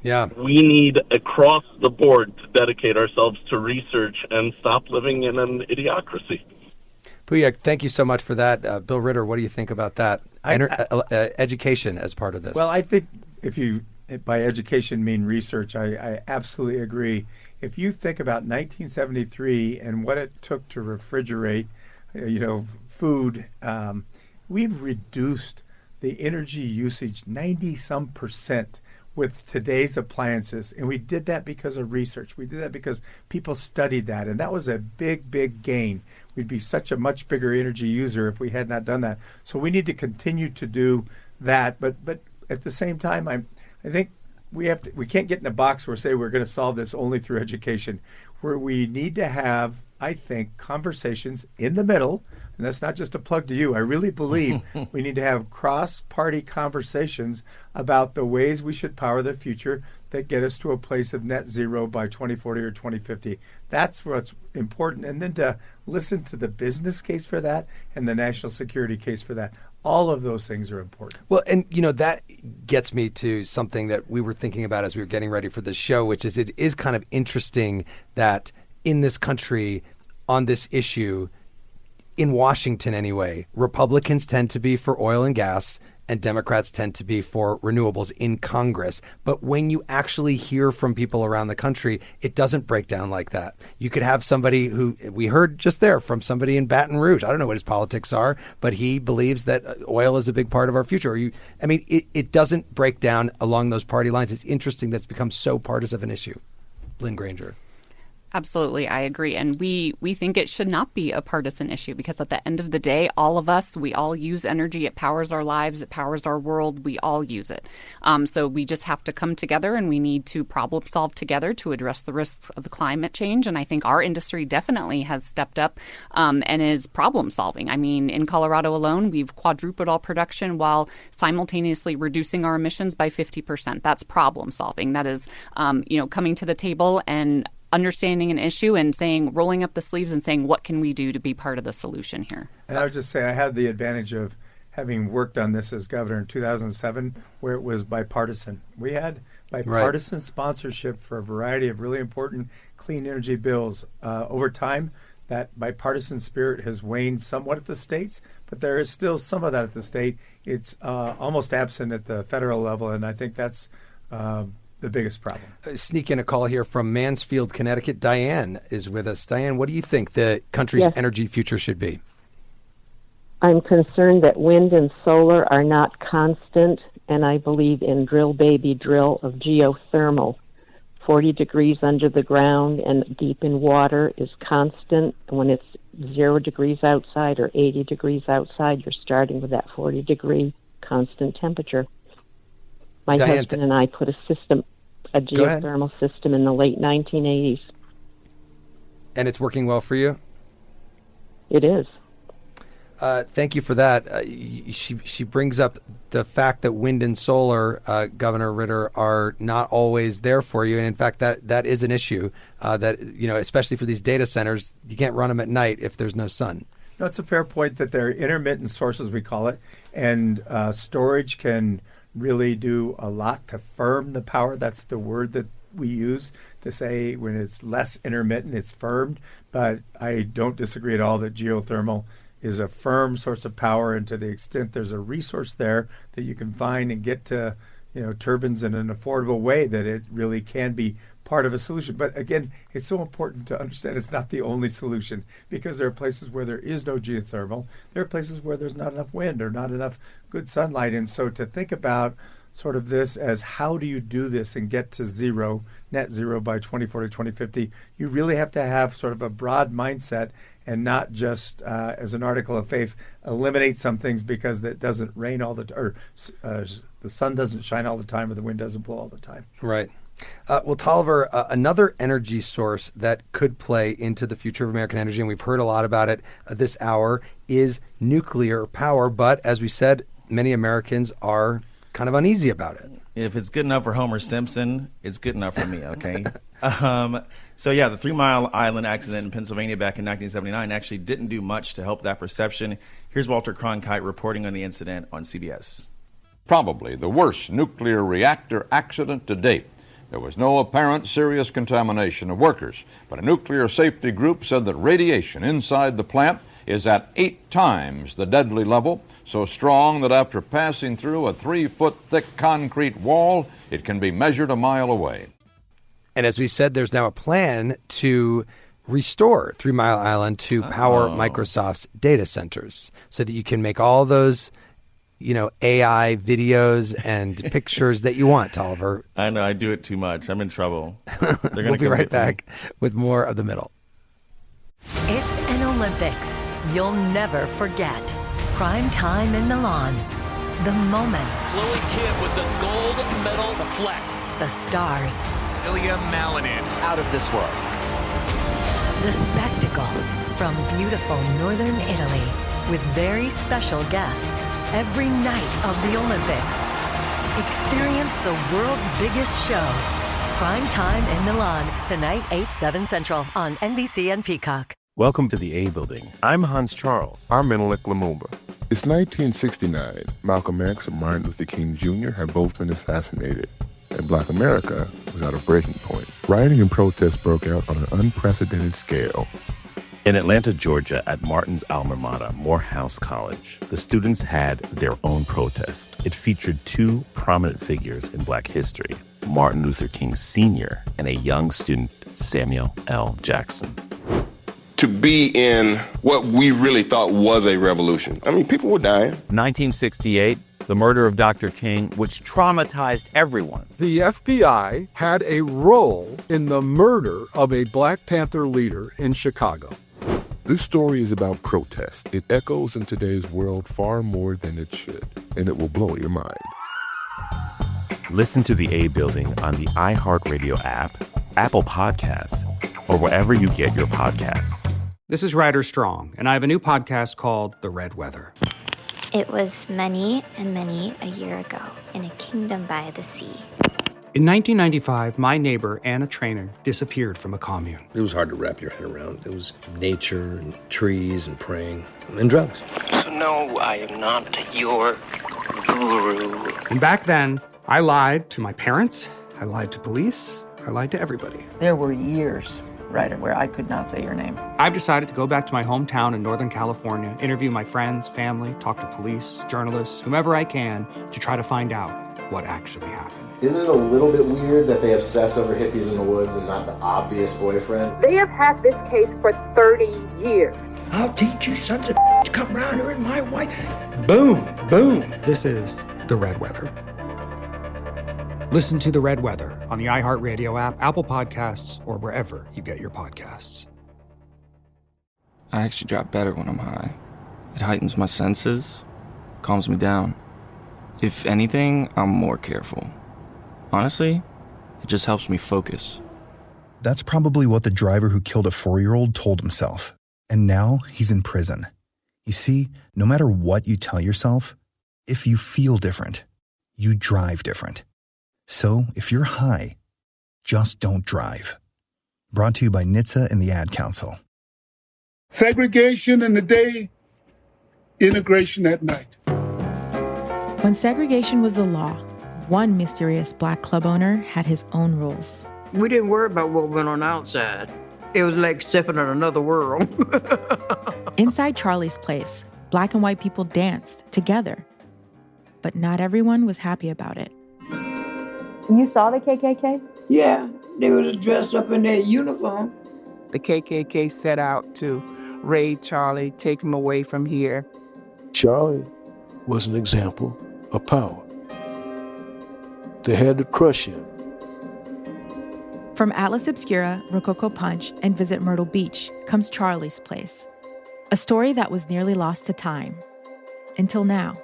Yeah. We need across the board to dedicate ourselves to research and stop living in an idiocracy. Puya, thank you so much for that. Bill Ritter, what do you think about that? Education as part of this. Well, I think if you, by education, mean research, I absolutely agree. If you think about 1973 and what it took to refrigerate, food, we've reduced the energy usage 90-some% with today's appliances. And we did that because of research. We did that because people studied that. And that was a big, big gain. We'd be such a much bigger energy user if we had not done that. So we need to continue to do that. But at the same time, I think we can't get in a box where say we're going to solve this only through education. Where we need to have, I think, conversations in the middle. And that's not just a plug to you. I really believe we need to have cross-party conversations about the ways we should power the future that get us to a place of net zero by 2040 or 2050. That's what's important. And then to listen to the business case for that and the national security case for that. All of those things are important. Well, and that gets me to something that we were thinking about as we were getting ready for this show, which is it is kind of interesting that in this country on this issue, in Washington anyway, Republicans tend to be for oil and gas and Democrats tend to be for renewables in Congress. But when you actually hear from people around the country, it doesn't break down like that. You could have somebody who we heard just there from somebody in Baton Rouge. I don't know what his politics are, but he believes that oil is a big part of our future. It doesn't break down along those party lines. It's interesting that it's become so partisan of an issue. Lynn Granger. Absolutely, I agree. And we think it should not be a partisan issue because at the end of the day, all of us, we all use energy. It powers our lives. It powers our world. We all use it. So we just have to come together and we need to problem solve together to address the risks of climate change. And I think our industry definitely has stepped up and is problem solving. I mean, in Colorado alone, we've quadrupled our production while simultaneously reducing our emissions by 50%. That's problem solving. That is, coming to the table and understanding an issue and rolling up the sleeves and saying, what can we do to be part of the solution here? And I would just say I had the advantage of having worked on this as governor in 2007, where it was bipartisan. We had bipartisan sponsorship for a variety of really important clean energy bills. Over time, that bipartisan spirit has waned somewhat at the states, but there is still some of that at the state. It's almost absent at the federal level, and I think that's the biggest problem. Sneak in a call here from Mansfield, Connecticut. Diane is with us. Diane, what do you think the country's energy future should be? I'm concerned that wind and solar are not constant, and I believe in drill, baby, drill of geothermal. 40 degrees under the ground and deep in water is constant. When it's 0 degrees outside or 80 degrees outside, you're starting with that 40-degree constant temperature. My husband and I put a geothermal system in the late 1980s. And it's working well for you? It is. Thank you for that. She brings up the fact that wind and solar, Governor Ritter, are not always there for you, and in fact, that is an issue. That especially for these data centers, you can't run them at night if there's no sun. No, it's a fair point that they're intermittent sources, we call it, and storage can really do a lot to firm the power. That's the word that we use to say when it's less intermittent, it's firmed. But I don't disagree at all that geothermal is a firm source of power, and to the extent there's a resource there that you can find and get to, turbines in an affordable way, that it really can be part of a solution. But again, it's so important to understand it's not the only solution, because there are places where there is no geothermal. There are places where there's not enough wind or not enough good sunlight. And so to think about sort of this as how do you do this and get to net zero by 2040, 2050, you really have to have sort of a broad mindset and not just, as an article of faith, eliminate some things because it doesn't rain all the time, or the sun doesn't shine all the time, or the wind doesn't blow all the time. Right. Well, Tolliver, another energy source that could play into the future of American energy, and we've heard a lot about it this hour, is nuclear power. But as we said, many Americans are kind of uneasy about it. If it's good enough for Homer Simpson, it's good enough for me, okay? The 3 Mile Island accident in Pennsylvania back in 1979 actually didn't do much to help that perception. Here's Walter Cronkite reporting on the incident on CBS. Probably the worst nuclear reactor accident to date. There was no apparent serious contamination of workers, but a nuclear safety group said that radiation inside the plant is at 8 times the deadly level, so strong that after passing through a 3-foot thick concrete wall, it can be measured a mile away. And as we said, there's now a plan to restore 3 Mile Island to power Microsoft's data centers so that you can make all those AI videos and pictures that you want, Tolliver. I know, I do it too much. I'm in trouble. We'll be right back with more of The Middle. It's an Olympics you'll never forget. Prime time in Milan. The moments. Chloe Kim with the gold medal flex. The stars. Ilya Malinin. Out of this world. The spectacle from beautiful northern Italy with very special guests every night of the Olympics. Experience the world's biggest show. Prime time in Milan, tonight 8/7 Central on NBC and Peacock. Welcome to the A Building. I'm Hans Charles. I'm Menelik Lumumba. It's 1969. Malcolm X and Martin Luther King Jr. had both been assassinated, and Black America was at a breaking point. Rioting and protests broke out on an unprecedented scale. In Atlanta, Georgia, at Martin's alma mater, Morehouse College, the students had their own protest. It featured 2 prominent figures in Black history, Martin Luther King Sr. and a young student, Samuel L. Jackson. To be in what we really thought was a revolution. I mean, people were dying. 1968, the murder of Dr. King, which traumatized everyone. The FBI had a role in the murder of a Black Panther leader in Chicago. This story is about protest. It echoes in today's world far more than it should, and it will blow your mind. Listen to The A Building on the iHeartRadio app, Apple Podcasts, or wherever you get your podcasts. This is Ryder Strong, and I have a new podcast called The Red Weather. It was many and many a year ago in a kingdom by the sea. In 1995, my neighbor, Anna Trainer, disappeared from a commune. It was hard to wrap your head around. It was nature and trees and praying and drugs. So no, I am not your guru. And back then, I lied to my parents, I lied to police, I lied to everybody. There were years right, where I could not say your name. I've decided to go back to my hometown in Northern California, interview my friends, family, talk to police, journalists, whomever I can to try to find out what actually happened. Isn't it a little bit weird that they obsess over hippies in the woods and not the obvious boyfriend? They have had this case for 30 years. I'll teach you sons of to come around here and my wife. Boom, boom. This is The Red Weather. Listen to The Red Weather on the iHeartRadio app, Apple Podcasts, or wherever you get your podcasts. I actually drop better when I'm high. It heightens my senses, calms me down. If anything, I'm more careful. Honestly, it just helps me focus. That's probably what the driver who killed a 4-year-old told himself. And now he's in prison. You see, no matter what you tell yourself, if you feel different, you drive different. So if you're high, just don't drive. Brought to you by NHTSA and the Ad Council. Segregation in the day, integration at night. When segregation was the law, one mysterious black club owner had his own rules. We didn't worry about what went on outside. It was like stepping in another world. Inside Charlie's Place, black and white people danced together. But not everyone was happy about it. You saw the KKK? Yeah, they was dressed up in their uniform. The KKK set out to raid Charlie, take him away from here. Charlie was an example of power. They had to crush him. From Atlas Obscura, Rococo Punch, and Visit Myrtle Beach comes Charlie's Place. A story that was nearly lost to time. Until now.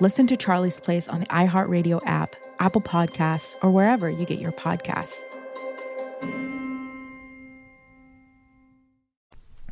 Listen to Charlie's Place on the iHeartRadio app, Apple Podcasts, or wherever you get your podcasts.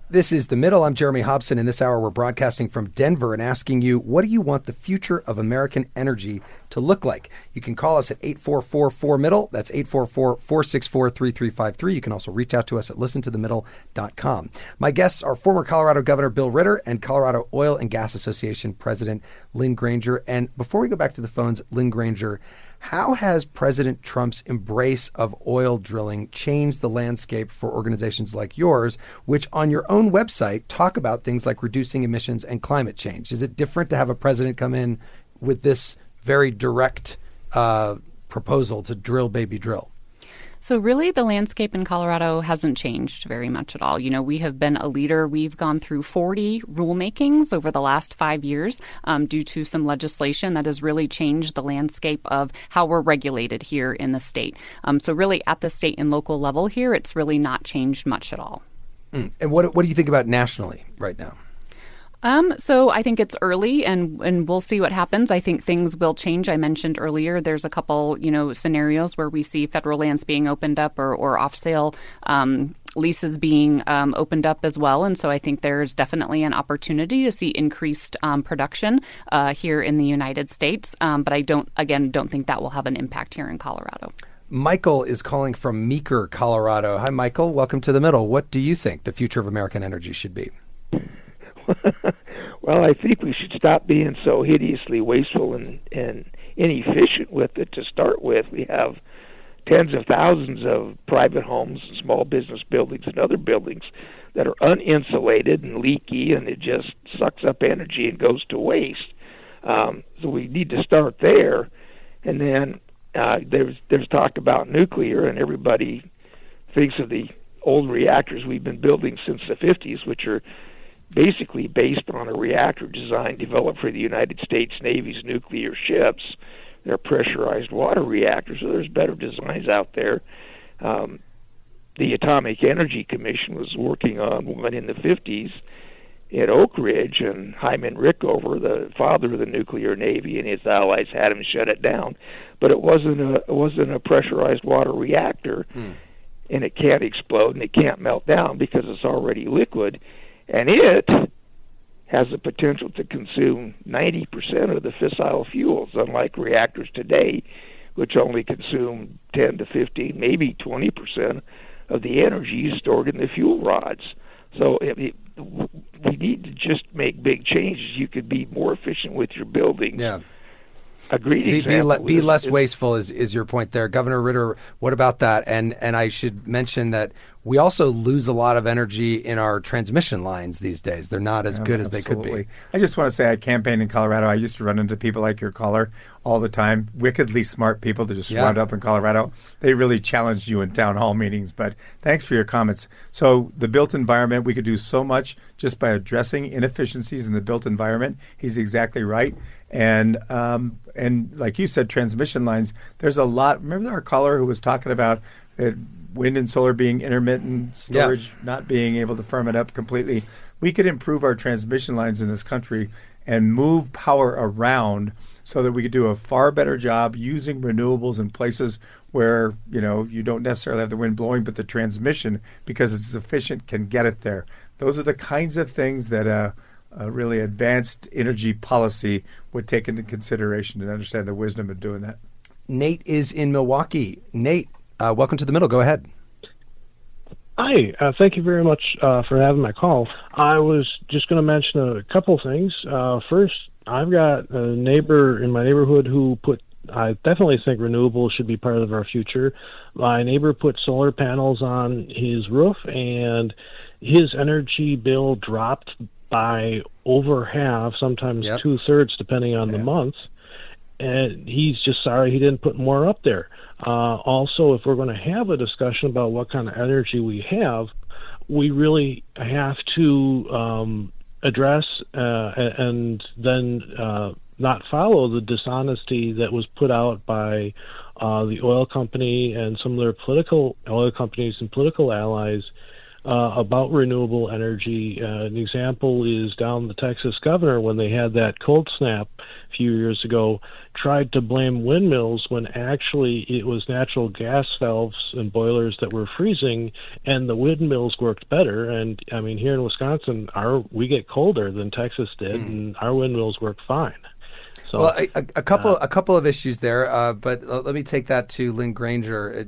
This is The Middle. I'm Jeremy Hobson. In this hour, we're broadcasting from Denver and asking you, what do you want the future of American energy to look like? You can call us at 844-4MIDDLE. That's 844-464-3353. You can also reach out to us at listentothemiddle.com. My guests are former Colorado Governor Bill Ritter and Colorado Oil and Gas Association President Lynn Granger. And before we go back to the phones, Lynn Granger, how has President Trump's embrace of oil drilling changed the landscape for organizations like yours, which on your own website talk about things like reducing emissions and climate change? Is it different to have a president come in with this very direct proposal to drill, baby, drill? So really, the landscape in Colorado hasn't changed very much at all. You know, we have been a leader. We've gone through 40 rulemakings over the last 5 years due to some legislation that has really changed the landscape of how we're regulated here in the state. So really, at the state and local level here, it's really not changed much at all. And what do you think about nationally right now? So I think it's early, and we'll see what happens. I think things will change. I mentioned earlier there's a couple, scenarios where we see federal lands being opened up or off-sale leases being opened up as well. And so I think there's definitely an opportunity to see increased production here in the United States. But I don't think that will have an impact here in Colorado. Michael is calling from Meeker, Colorado. Hi, Michael. Welcome to The Middle. What do you think the future of American energy should be? Well, I think we should stop being so hideously wasteful and inefficient with it to start with. We have tens of thousands of private homes, small business buildings, and other buildings that are uninsulated and leaky, and it just sucks up energy and goes to waste. So we need to start there. And then there's talk about nuclear, and everybody thinks of the old reactors we've been building since the 50s, which are basically based on a reactor design developed for the United States Navy's nuclear ships. They're pressurized water reactors, so there's better designs out there. The Atomic Energy Commission was working on one in the 50s at Oak Ridge, and Hyman Rickover, the father of the nuclear navy, and his allies had him shut it down. But it wasn't a pressurized water reactor, and it can't explode and it can't melt down because it's already liquid. And it has the potential to consume 90% of the fissile fuels, unlike reactors today, which only consume 10 to 15, maybe 20% of the energy stored in the fuel rods. So we need to just make big changes. You could be more efficient with your buildings. Yeah. a great example. Be less wasteful is your point there. Governor Ritter, what about that? And I should mention that we also lose a lot of energy in our transmission lines these days. They're not as good as they could be. I just want to say I campaigned in Colorado. I used to run into people like your caller all the time, wickedly smart people that just wound up in Colorado. They really challenged you in town hall meetings, but thanks for your comments. So the built environment, we could do so much just by addressing inefficiencies in the built environment. He's exactly right. And like you said, transmission lines, there's a lot. Remember our caller who was talking about wind and solar being intermittent, storage not being able to firm it up completely. We could improve our transmission lines in this country and move power around so that we could do a far better job using renewables in places where, you don't necessarily have the wind blowing, but the transmission, because it's efficient, can get it there. Those are the kinds of things that a really advanced energy policy would take into consideration and understand the wisdom of doing that. Nate is in Milwaukee. Nate, welcome to The Middle. Go ahead. Hi. Thank you very much for having my call. I was just going to mention a couple things. First, I've got a neighbor in my neighborhood I definitely think renewables should be part of our future. My neighbor put solar panels on his roof, and his energy bill dropped by over half, sometimes 2/3, depending on the month. And he's just sorry he didn't put more up there. Also, if we're going to have a discussion about what kind of energy we have, we really have to address and then not follow the dishonesty that was put out by the oil company and some of their oil companies and political allies about renewable energy. An example is down the Texas governor, when they had that cold snap a few years ago, tried to blame windmills when actually it was natural gas valves and boilers that were freezing, and the windmills worked better. And I mean, here in Wisconsin, we get colder than Texas did, and our windmills work fine. So, well, a couple of issues there, but let me take that to Lynn Granger.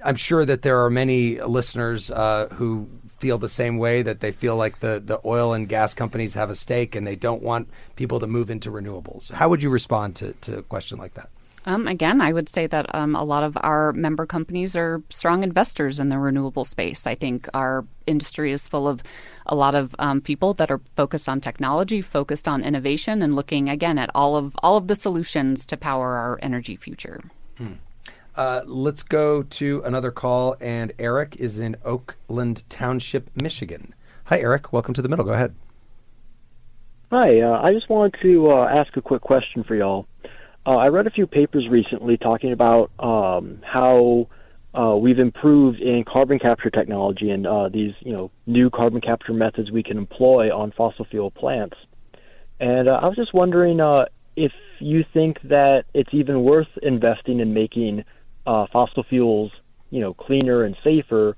I'm sure that there are many listeners who feel the same way, that they feel like the oil and gas companies have a stake and they don't want people to move into renewables. How would you respond to a question like that? Again, I would say that a lot of our member companies are strong investors in the renewable space. I think our industry is full of a lot of people that are focused on technology, focused on innovation, and looking, again, at all of the solutions to power our energy future. Let's go to another call, and Eric is in Oakland Township, Michigan. Hi, Eric. Welcome to The Middle. Go ahead. Hi. I just wanted to ask a quick question for y'all. I read a few papers recently talking about how we've improved in carbon capture technology and these new carbon capture methods we can employ on fossil fuel plants. And I was just wondering if you think that it's even worth investing in making fossil fuels, cleaner and safer,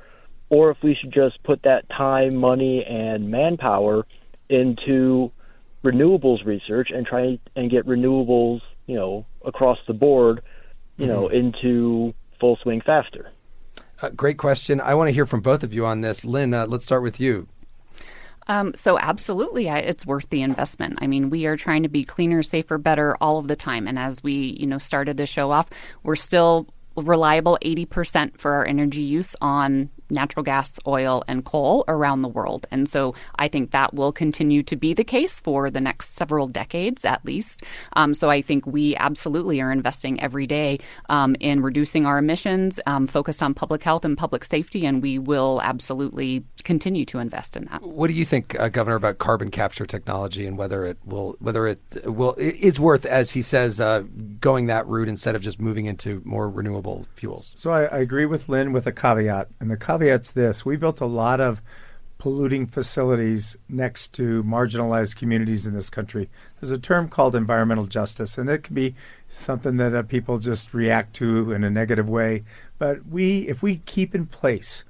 or if we should just put that time, money, and manpower into renewables research and try and get renewables, across the board, into full swing faster. Great question. I want to hear from both of you on this. Lynn, let's start with you. So absolutely, it's worth the investment. I mean, we are trying to be cleaner, safer, better all of the time. And as we, started the show off, we're still reliable 80% for our energy use on natural gas, oil, and coal around the world. And so I think that will continue to be the case for the next several decades at least. So I think we absolutely are investing every day in reducing our emissions, focused on public health and public safety, and we will absolutely continue to invest in that. What do you think, Governor, about carbon capture technology and whether it's worth, as he says, going that route instead of just moving into more renewable fuels? So I agree with Lynn with a caveat, and the caveat's this: we built a lot of polluting facilities next to marginalized communities in this country. There's a term called environmental justice, and it can be something that people just react to in a negative way. But if we keep in place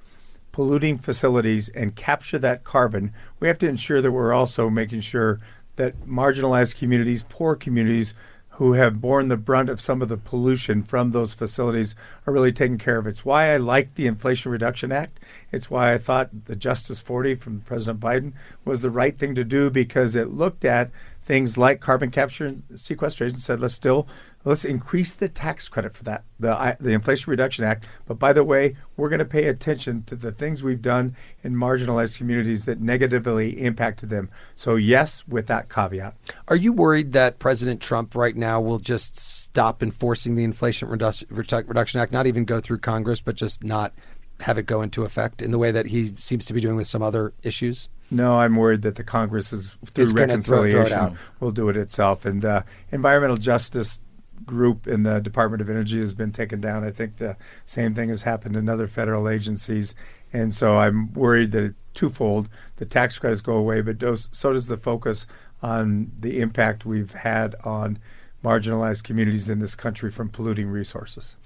polluting facilities and capture that carbon, we have to ensure that we're also making sure that marginalized communities, poor communities, who have borne the brunt of some of the pollution from those facilities are really taken care of. It's why I like the Inflation Reduction Act. It's why I thought the Justice 40 from President Biden was the right thing to do, because it looked at things like carbon capture and sequestration, said let's increase the tax credit for that, the Inflation Reduction Act. But by the way, we're going to pay attention to the things we've done in marginalized communities that negatively impacted them. So yes, with that caveat. Are you worried that President Trump right now will just stop enforcing the Inflation Reduction Act, not even go through Congress, but just not have it go into effect in the way that he seems to be doing with some other issues? No, I'm worried that the Congress is through reconciliation will do it itself. And environmental justice group in the Department of Energy has been taken down. I think the same thing has happened in other federal agencies. And so I'm worried that twofold, the tax credits go away, but so does the focus on the impact we've had on marginalized communities in this country from polluting resources.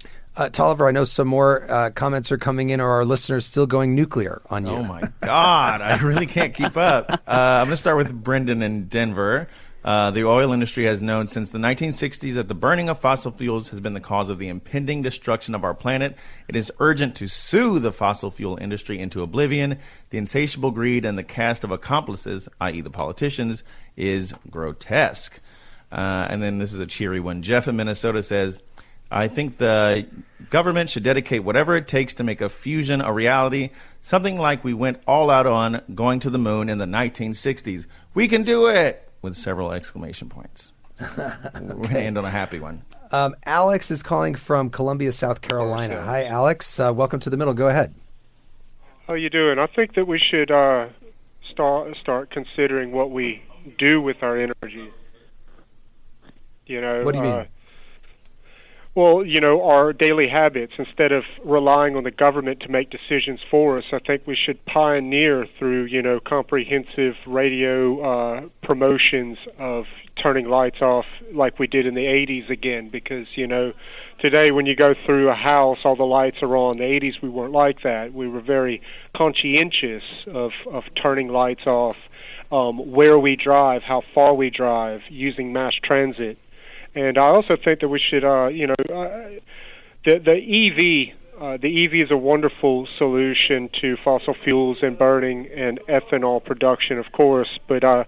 Tolliver, I know some more comments are coming in, or our listeners still going nuclear on you. Oh, my God. I really can't keep up. I'm going to start with Brendan in Denver. The oil industry has known since the 1960s that the burning of fossil fuels has been the cause of the impending destruction of our planet. It is urgent to sue the fossil fuel industry into oblivion. The insatiable greed and the cast of accomplices, i.e. the politicians, is grotesque. And then this is a cheery one. Jeff in Minnesota says, I think the government should dedicate whatever it takes to make a fusion a reality, something like we went all out on going to the moon in the 1960s. We can do it! With several exclamation points. We're going to end on a happy one. Alex is calling from Columbia, South Carolina. Hi, Alex. Welcome to The Middle. Go ahead. How you doing? I think that we should start considering what we do with our energy. You know, what do you mean? Well, you know, our daily habits. Instead of relying on the government to make decisions for us, I think we should pioneer through, you know, comprehensive radio promotions of turning lights off like we did in the 80s again. Because, you know, today when you go through a house, all the lights are on. The 80s, we weren't like that. We were very conscientious of turning lights off, where we drive, how far we drive, using mass transit. And I also think that we should, the EV is a wonderful solution to fossil fuels and burning and ethanol production, of course. But, the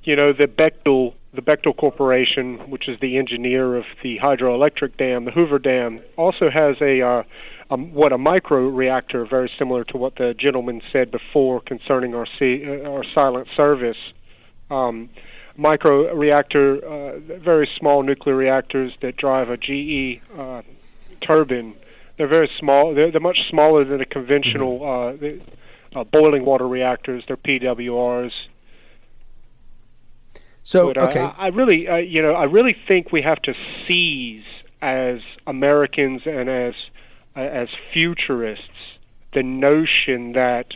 Bechtel Corporation, which is the engineer of the hydroelectric dam, the Hoover Dam, also has a micro reactor, very similar to what the gentleman said before concerning our silent service. Micro reactor, very small nuclear reactors that drive a GE turbine. They're very small. They're much smaller than a conventional boiling water reactors. They're PWRs. So, but, okay, I really think we have to seize as Americans and as futurists the notion that,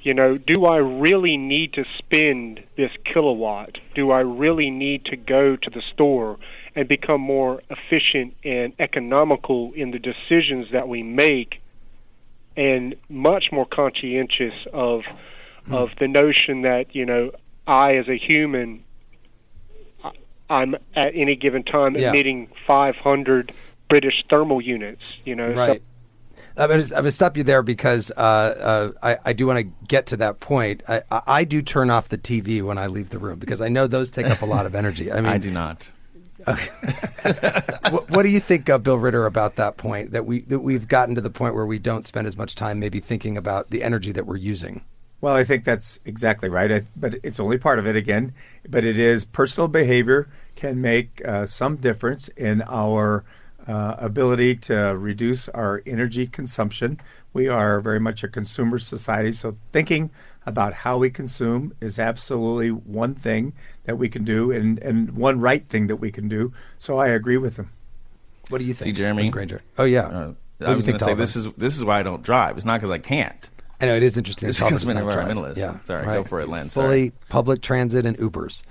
you know, do I really need to spend this kilowatt? Do I really need to go to the store and become more efficient and economical in the decisions that we make, and much more conscientious of the notion that, you know, I as a human, I'm at any given time emitting 500 British thermal units, you know. Right. I'm going to stop you there because I do want to get to that point. I do turn off the TV when I leave the room because I know those take up a lot of energy. I mean, I do not. Okay. What do you think, Bill Ritter, about that point, that we've gotten to the point where we don't spend as much time maybe thinking about the energy that we're using? Well, I think that's exactly right. But it's only part of it again. But it is personal behavior can make some difference in our ability to reduce our energy consumption. We are very much a consumer society, so thinking about how we consume is absolutely one thing that we can do, and one right thing that we can do. So I agree with him. What do you think, Jeremy? Granger? Oh, yeah. I was going to say, this is why I don't drive. It's not because I can't. I know, it is interesting. It's because I'm an environmentalist. Yeah. Sorry, right. Go for it, Lynn. Fully public transit and Ubers.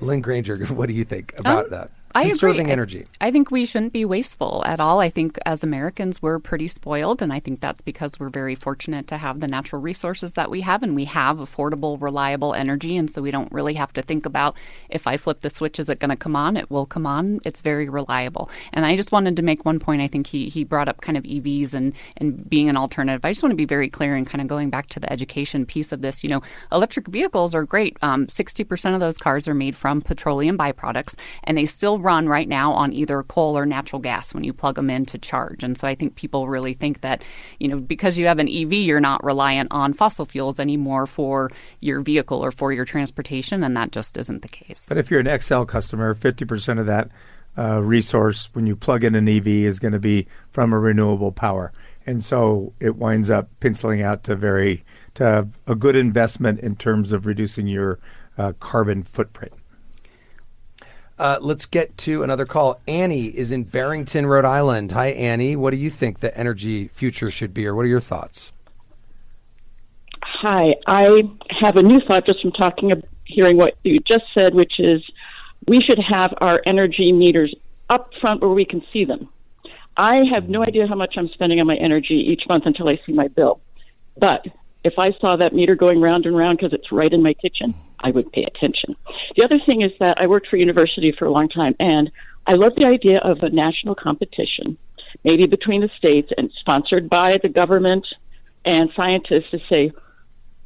Lynn Granger, what do you think about that? conserving energy. I think we shouldn't be wasteful at all. I think as Americans, we're pretty spoiled, and I think that's because we're very fortunate to have the natural resources that we have, and we have affordable, reliable energy, and so we don't really have to think about if I flip the switch, is it going to come on? It will come on. It's very reliable. And I just wanted to make one point. I think he brought up kind of EVs and being an alternative. I just want to be very clear and kind of going back to the education piece of this. Electric vehicles are great. 60% of those cars are made from petroleum byproducts, and they still run right now on either coal or natural gas when you plug them in to charge. And so I think people really think that, because you have an EV, you're not reliant on fossil fuels anymore for your vehicle or for your transportation, and that just isn't the case. But if you're an XL customer, 50% of that resource when you plug in an EV is going to be from a renewable power. And so it winds up penciling out to a good investment in terms of reducing your carbon footprint. Let's get to another call. Annie is in Barrington, Rhode Island. Hi, Annie. What do you think the energy future should be, or what are your thoughts? Hi. I have a new thought just from hearing what you just said, which is we should have our energy meters up front where we can see them. I have no idea how much I'm spending on my energy each month until I see my bill. But if I saw that meter going round and round because it's right in my kitchen, I would pay attention. The other thing is that I worked for a university for a long time, and I love the idea of a national competition, maybe between the states and sponsored by the government and scientists to say,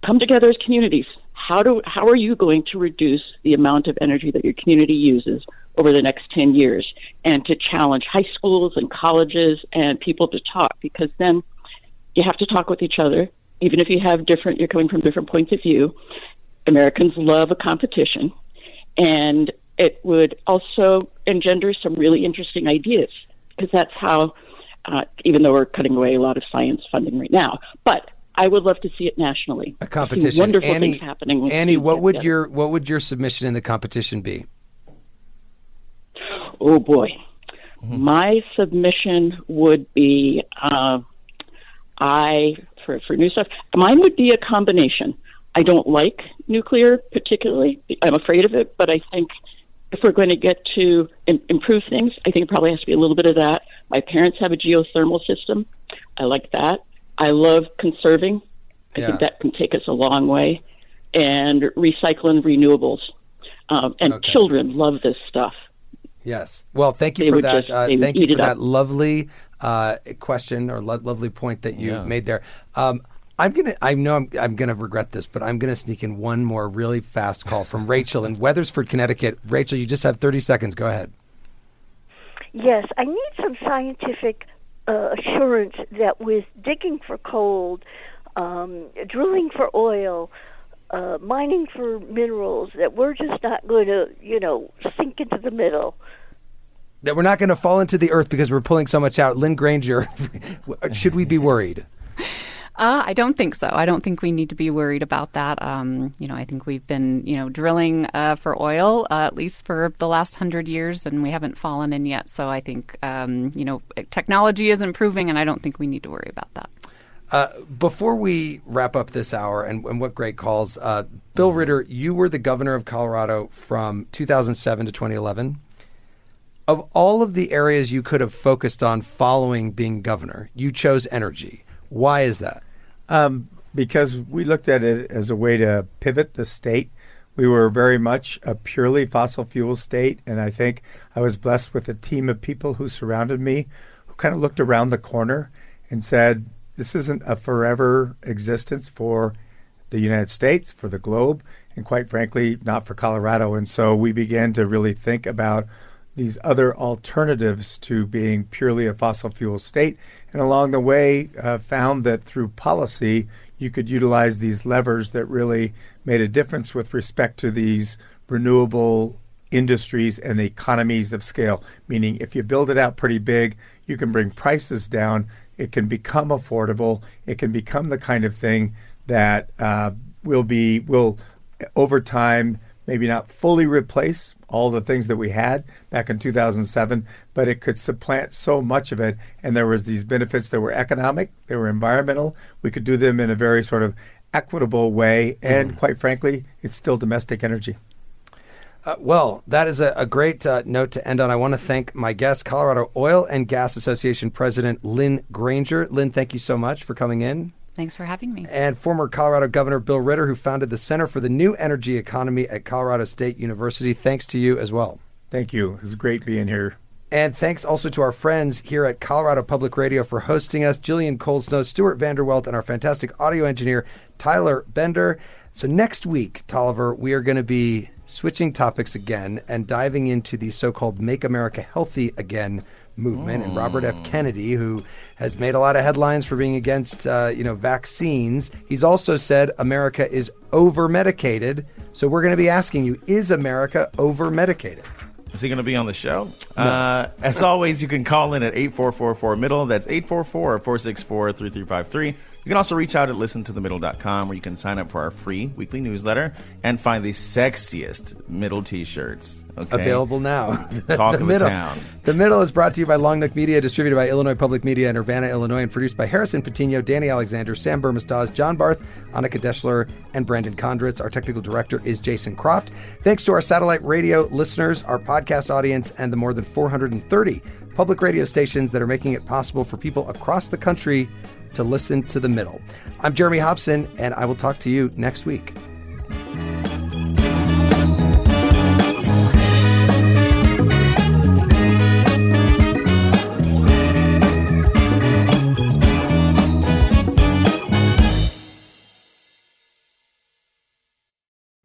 come together as communities. How are you going to reduce the amount of energy that your community uses over the next 10 years, and to challenge high schools and colleges and people to talk, because then you have to talk with each other, even if you're coming from different points of view. Americans love a competition, and it would also engender some really interesting ideas, because that's how, even though we're cutting away a lot of science funding right now, but I would love to see it nationally. A competition. Wonderful Annie, things happening. Annie, what would your submission in the competition be? Oh boy, my submission would be for new stuff. Mine would be a combination. I don't like nuclear particularly. I'm afraid of it, but I think if we're going to get to improve things, I think it probably has to be a little bit of that. My parents have a geothermal system. I like that. I love conserving. I think that can take us a long way. And recycling renewables. Children love this stuff. Yes. Well, thank you for that. Thank you for that lovely question or lovely point that you made there. I know I'm gonna regret this, but I'm gonna sneak in one more really fast call from Rachel in Wethersford, Connecticut. Rachel, you just have 30 seconds. Go ahead. Yes, I need some scientific assurance that with digging for coal, drilling for oil, mining for minerals, that we're just not going to, sink into the middle. That we're not going to fall into the earth because we're pulling so much out. Lynn Granger, should we be worried? I don't think so. I don't think we need to be worried about that. I think we've been, drilling for oil at least for the last 100 years, and we haven't fallen in yet. So I think, technology is improving, and I don't think we need to worry about that. Before we wrap up this hour, and what great calls, Bill Ritter, you were the governor of Colorado from 2007 to 2011. Of all of the areas you could have focused on following being governor, you chose energy. Why is that? Because we looked at it as a way to pivot the state. We were very much a purely fossil fuel state, and I think I was blessed with a team of people who surrounded me who kind of looked around the corner and said, this isn't a forever existence for the United States, for the globe, and quite frankly, not for Colorado. And so we began to really think about these other alternatives to being purely a fossil fuel state. And along the way, found that through policy, you could utilize these levers that really made a difference with respect to these renewable industries and the economies of scale. Meaning, if you build it out pretty big, you can bring prices down. It can become affordable. It can become the kind of thing that will over time maybe not fully replace all the things that we had back in 2007, but it could supplant so much of it. And there was these benefits that were economic, they were environmental. We could do them in a very sort of equitable way. And quite frankly, it's still domestic energy. Well, that is a great note to end on. I want to thank my guest, Colorado Oil and Gas Association President Lynn Granger. Lynn, thank you so much for coming in. Thanks for having me. And former Colorado Governor Bill Ritter, who founded the Center for the New Energy Economy at Colorado State University. Thanks to you as well. Thank you. It was great being here. And thanks also to our friends here at Colorado Public Radio for hosting us, Jillian Colesnow, Stuart Vanderwelt, and our fantastic audio engineer, Tyler Bender. So next week, Tolliver, we are going to be switching topics again and diving into the so-called Make America Healthy Again movement. And Robert F. Kennedy, who has made a lot of headlines for being against, vaccines, he's also said America is over-medicated. So we're going to be asking you, is America over-medicated? Is he going to be on the show? No. As always, you can call in at 8444-MIDDLE. That's 844-464-3353. You can also reach out at listentothemiddle.com, where you can sign up for our free weekly newsletter and find the sexiest middle T-shirts. Okay? Available now. Talk of the town. The Middle is brought to you by Long Neck Media, distributed by Illinois Public Media in Urbana, Illinois, and produced by Harrison Patino, Danny Alexander, Sam Burmistaz, John Barth, Annika Deschler, and Brandon Kondritz. Our technical director is Jason Croft. Thanks to our satellite radio listeners, our podcast audience, and the more than 430 public radio stations that are making it possible for people across the country to listen to The Middle. I'm Jeremy Hobson, and I will talk to you next week.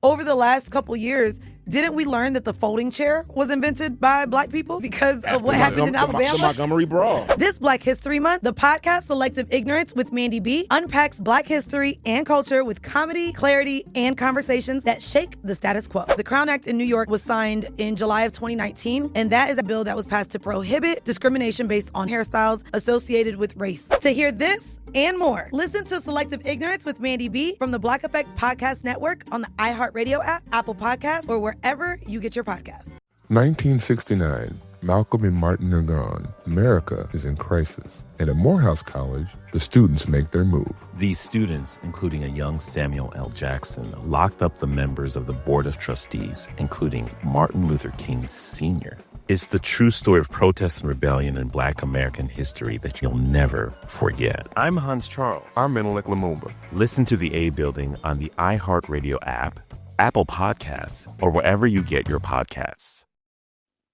Over the last couple years, didn't we learn that the folding chair was invented by Black people because of what happened in Alabama? The Montgomery Brawl. This Black History Month, the podcast Selective Ignorance with Mandy B unpacks Black history and culture with comedy, clarity, and conversations that shake the status quo. The Crown Act in New York was signed in July of 2019, and that is a bill that was passed to prohibit discrimination based on hairstyles associated with race. To hear this and more, listen to Selective Ignorance with Mandy B from the Black Effect Podcast Network on the iHeartRadio app, Apple Podcasts, or wherever you get your podcasts. 1969. Malcolm and Martin are gone. America is in crisis. And at Morehouse College, the students make their move. These students, including a young Samuel L. Jackson, locked up the members of the Board of Trustees, including Martin Luther King Sr. It's the true story of protest and rebellion in Black American history that you'll never forget. I'm Hans Charles. I'm Menelik Lumumba. Listen to The A Building on the iHeartRadio app, Apple Podcasts, or wherever you get your podcasts.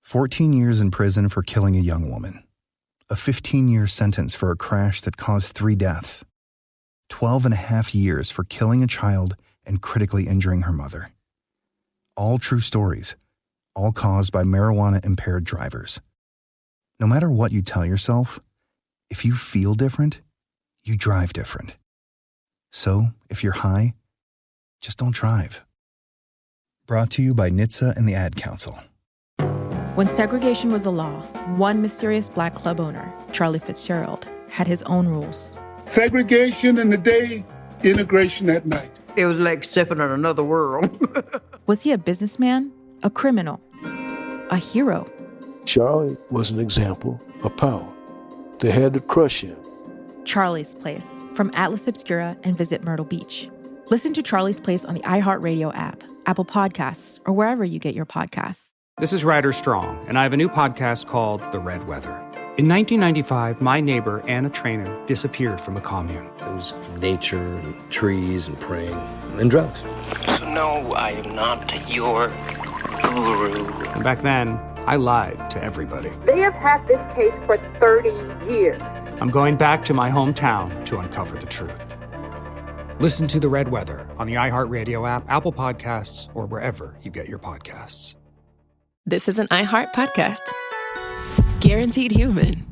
14 years in prison for killing a young woman. A 15-year sentence for a crash that caused 3 deaths. 12 and a half years for killing a child and critically injuring her mother. All true stories, all caused by marijuana-impaired drivers. No matter what you tell yourself, if you feel different, you drive different. So, if you're high, just don't drive. Brought to you by NHTSA and the Ad Council. When segregation was a law, one mysterious Black club owner, Charlie Fitzgerald, had his own rules. Segregation in the day, integration at night. It was like stepping in another world. Was he a businessman, a criminal, a hero? Charlie was an example of power. They had to crush him. Charlie's Place, from Atlas Obscura and Visit Myrtle Beach. Listen to Charlie's Place on the iHeartRadio app, Apple Podcasts, or wherever you get your podcasts. This is Ryder Strong, and I have a new podcast called The Red Weather. In 1995, my neighbor, Anna Trainer, disappeared from a commune. It was nature and trees and praying and drugs. So no, I am not your guru. And back then, I lied to everybody. They have had this case for 30 years. I'm going back to my hometown to uncover the truth. Listen to The Red Weather on the iHeartRadio app, Apple Podcasts, or wherever you get your podcasts. This is an iHeart podcast. Guaranteed Human.